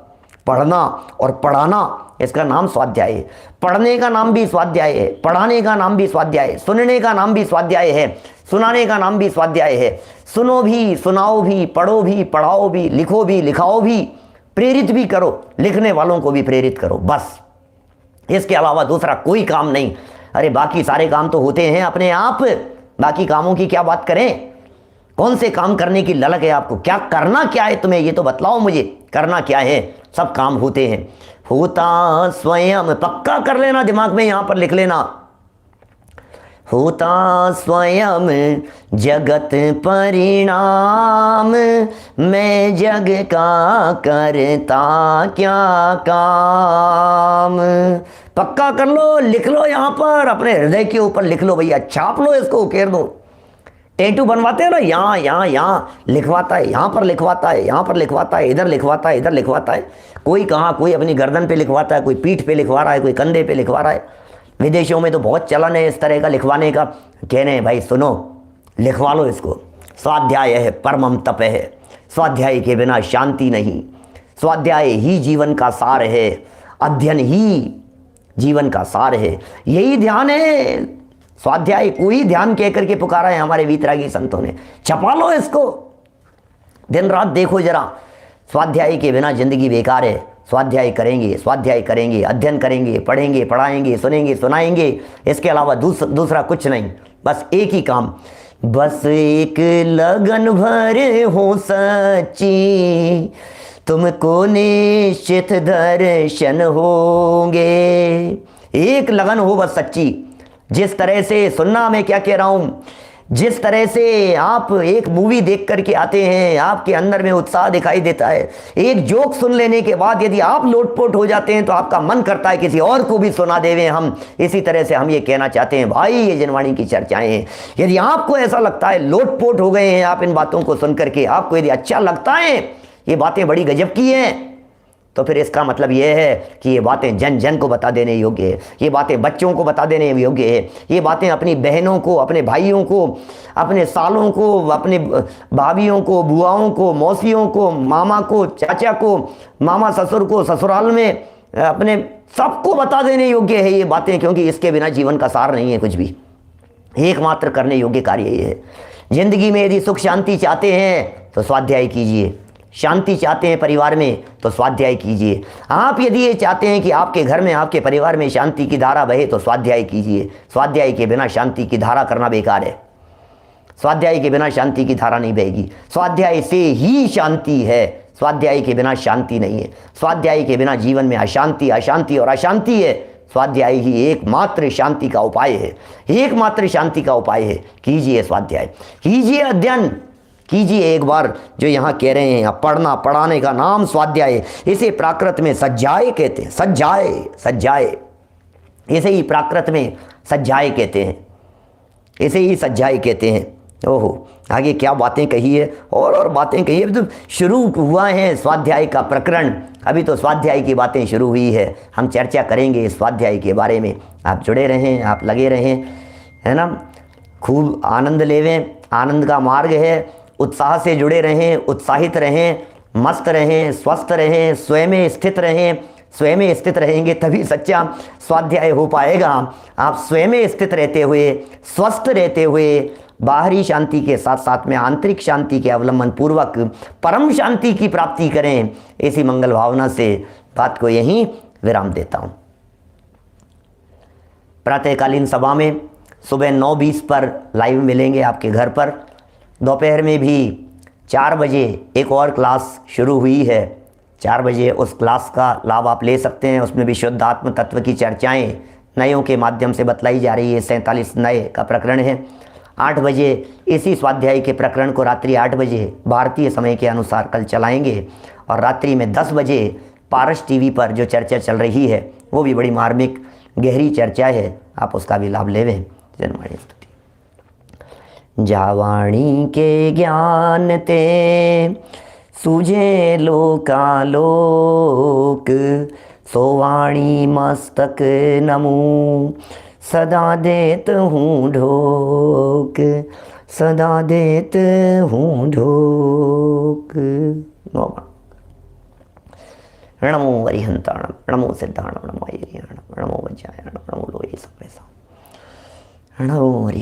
पढ़ना और पढ़ाना, इसका नाम स्वाध्याय है। पढ़ने का नाम भी स्वाध्याय है, पढ़ाने का नाम भी स्वाध्याय है, सुनने का नाम भी स्वाध्याय है, सुनाने का नाम भी स्वाध्याय है। सुनो भी, सुनाओ भी, पढ़ो भी, पढ़ाओ भी, लिखो भी, लिखाओ भी, प्रेरित भी करो, लिखने वालों को भी प्रेरित करो, बस। इसके अलावा दूसरा कोई काम नहीं। अरे बाकी सारे काम तो होते हैं अपने आप, बाकी कामों की क्या बात करें। कौन से काम करने की ललक है आपको, क्या करना क्या है तुम्हें, ये तो बतलाओ मुझे, करना क्या है। सब काम होते हैं, होता स्वयं, पक्का कर लेना, दिमाग में यहां पर लिख लेना। होता स्वयं जगत परिणाम, मैं जग का करता क्या काम। पक्का कर लो, लिख लो, यहां पर अपने हृदय के ऊपर लिख लो भैया, छाप लो इसको, उकेर दो। टैटू बनवाते हैं ना, यहाँ यहाँ यहाँ लिखवाता है, यहाँ पर लिखवाता है, यहाँ पर लिखवाता है, इधर लिखवाता है, इधर लिखवाता है। कोई कहाँ, कोई अपनी गर्दन पे लिखवाता है, कोई पीठ पे लिखवा रहा है, कोई कंधे पे लिखवा रहा है। विदेशों में तो बहुत चलन है इस तरह का लिखवाने का। कह रहे हैं भाई सुनो, लिखवा लो इसको। स्वाध्याय है परमम तप है, स्वाध्याय के बिना शांति नहीं। स्वाध्याय ही जीवन का सार है, अध्ययन ही जीवन का सार है, यही ध्यान है। स्वाध्याय को ही ध्यान कह करके पुकारा है हमारे वीतरागी संतों ने। छपा लो इसको, दिन रात देखो जरा। स्वाध्याय के बिना जिंदगी बेकार है। स्वाध्याय करेंगे, स्वाध्याय करेंगे, अध्ययन करेंगे, पढ़ेंगे, पढ़ाएंगे, सुनेंगे, सुनाएंगे, इसके अलावा दूसरा कुछ नहीं। बस एक ही काम, बस एक लगन भर हो सच्ची, तुमको निश्चित दर्शन होंगे। एक लगन हो बस सच्ची। जिस तरह से, सुनना मैं क्या कह रहा हूं, जिस तरह से आप एक मूवी देख करके आते हैं, आपके अंदर में उत्साह दिखाई देता है। एक जोक सुन लेने के बाद यदि आप लोटपोट हो जाते हैं तो आपका मन करता है किसी और को भी सुना देवें हम। इसी तरह से हम ये कहना चाहते हैं भाई, ये जनवाणी की चर्चाएं हैं। यदि आपको ऐसा लगता है लोटपोट हो गए हैं आप इन बातों को सुन करके, आपको यदि अच्छा लगता है, ये बातें बड़ी गजब की हैं, तो फिर इसका मतलब यह है कि ये बातें जन जन को बता देने योग्य है, ये बातें बच्चों को बता देने योग्य है, ये बातें अपनी बहनों को, अपने भाइयों को, अपने सालों को, अपने भाभियों को, बुआओं को, मौसियों को, मामा को, चाचा को, मामा ससुर को, ससुराल में अपने सबको बता देने योग्य है ये बातें, क्योंकि इसके बिना जीवन का सार नहीं है कुछ भी। एकमात्र करने योग्य कार्य ये है। जिंदगी में यदि सुख शांति चाहते हैं तो स्वाध्याय कीजिए, शांति चाहते हैं परिवार में तो स्वाध्याय कीजिए। आप यदि ये चाहते हैं कि आपके घर में, आपके परिवार में शांति की धारा बहे तो स्वाध्याय कीजिए। स्वाध्याय के बिना शांति की धारा करना बेकार है। स्वाध्याय के बिना शांति की धारा नहीं बहेगी। स्वाध्याय से ही शांति है, स्वाध्याय के बिना शांति नहीं है। स्वाध्याय के बिना जीवन में अशांति, अशांति और अशांति है। स्वाध्याय ही एकमात्र शांति का उपाय है, एकमात्र शांति का उपाय है। कीजिए स्वाध्याय, कीजिए अध्ययन, कीजिए एक बार जो यहाँ कह रहे हैं। पढ़ना, पढ़ाने का नाम स्वाध्याय। इसे प्राकृत में सज्जाए कहते हैं, सज्जाए, सज्जाए। इसे ही प्राकृत में सज्जाए कहते हैं, इसे ही सज्जाए कहते हैं। ओहो, आगे क्या बातें कही है, और बातें कही है। तो शुरू हुआ है स्वाध्याय का प्रकरण, अभी तो स्वाध्याय की बातें शुरू हुई है। हम चर्चा करेंगे स्वाध्याय के बारे में। आप जुड़े रहें, आप लगे रहें, है ना। खूब आनंद लेवें, आनंद का मार्ग है। उत्साह से जुड़े रहें, उत्साहित रहें, मस्त रहें, स्वस्थ रहें, स्वयं स्थित रहें। स्वयं स्थित रहेंगे तभी सच्चा स्वाध्याय हो पाएगा। आप स्वयं स्थित रहते हुए, स्वस्थ रहते हुए, बाहरी शांति के साथ साथ में आंतरिक शांति के अवलंबन पूर्वक परम शांति की प्राप्ति करें। इसी मंगल भावना से बात को यहीं विराम देता हूँ। प्रातःकालीन सभा में सुबह 9:20 पर लाइव मिलेंगे आपके घर पर। दोपहर में भी 4 बजे एक और क्लास शुरू हुई है। 4 बजे उस क्लास का लाभ आप ले सकते हैं। उसमें भी शुद्ध आत्म तत्व की चर्चाएं नयों के माध्यम से बतलाई जा रही है। 47 नए का प्रकरण है। 8 बजे इसी स्वाध्याय के प्रकरण को रात्रि 8 बजे भारतीय समय के अनुसार कल चलाएंगे। और रात्रि में 10 बजे पारस टीवी पर जो चर्चा चल रही है वो भी बड़ी मार्मिक गहरी चर्चा है, आप उसका भी लाभ लेवें। जनवाणी स्तुति। जावाणी के ज्ञान ते सूझे लोकालोक, सोवाणी मस्तक नमू सदा देत हूँ ढोक, सदा देत हूँ ढोक। नमो वरिहंताणम, नमो सिद्धाणम, नमो ऐरियाणम, नमो वज्रायणम, नमो लोये सप्रेसा, नमो वरिहंताणम।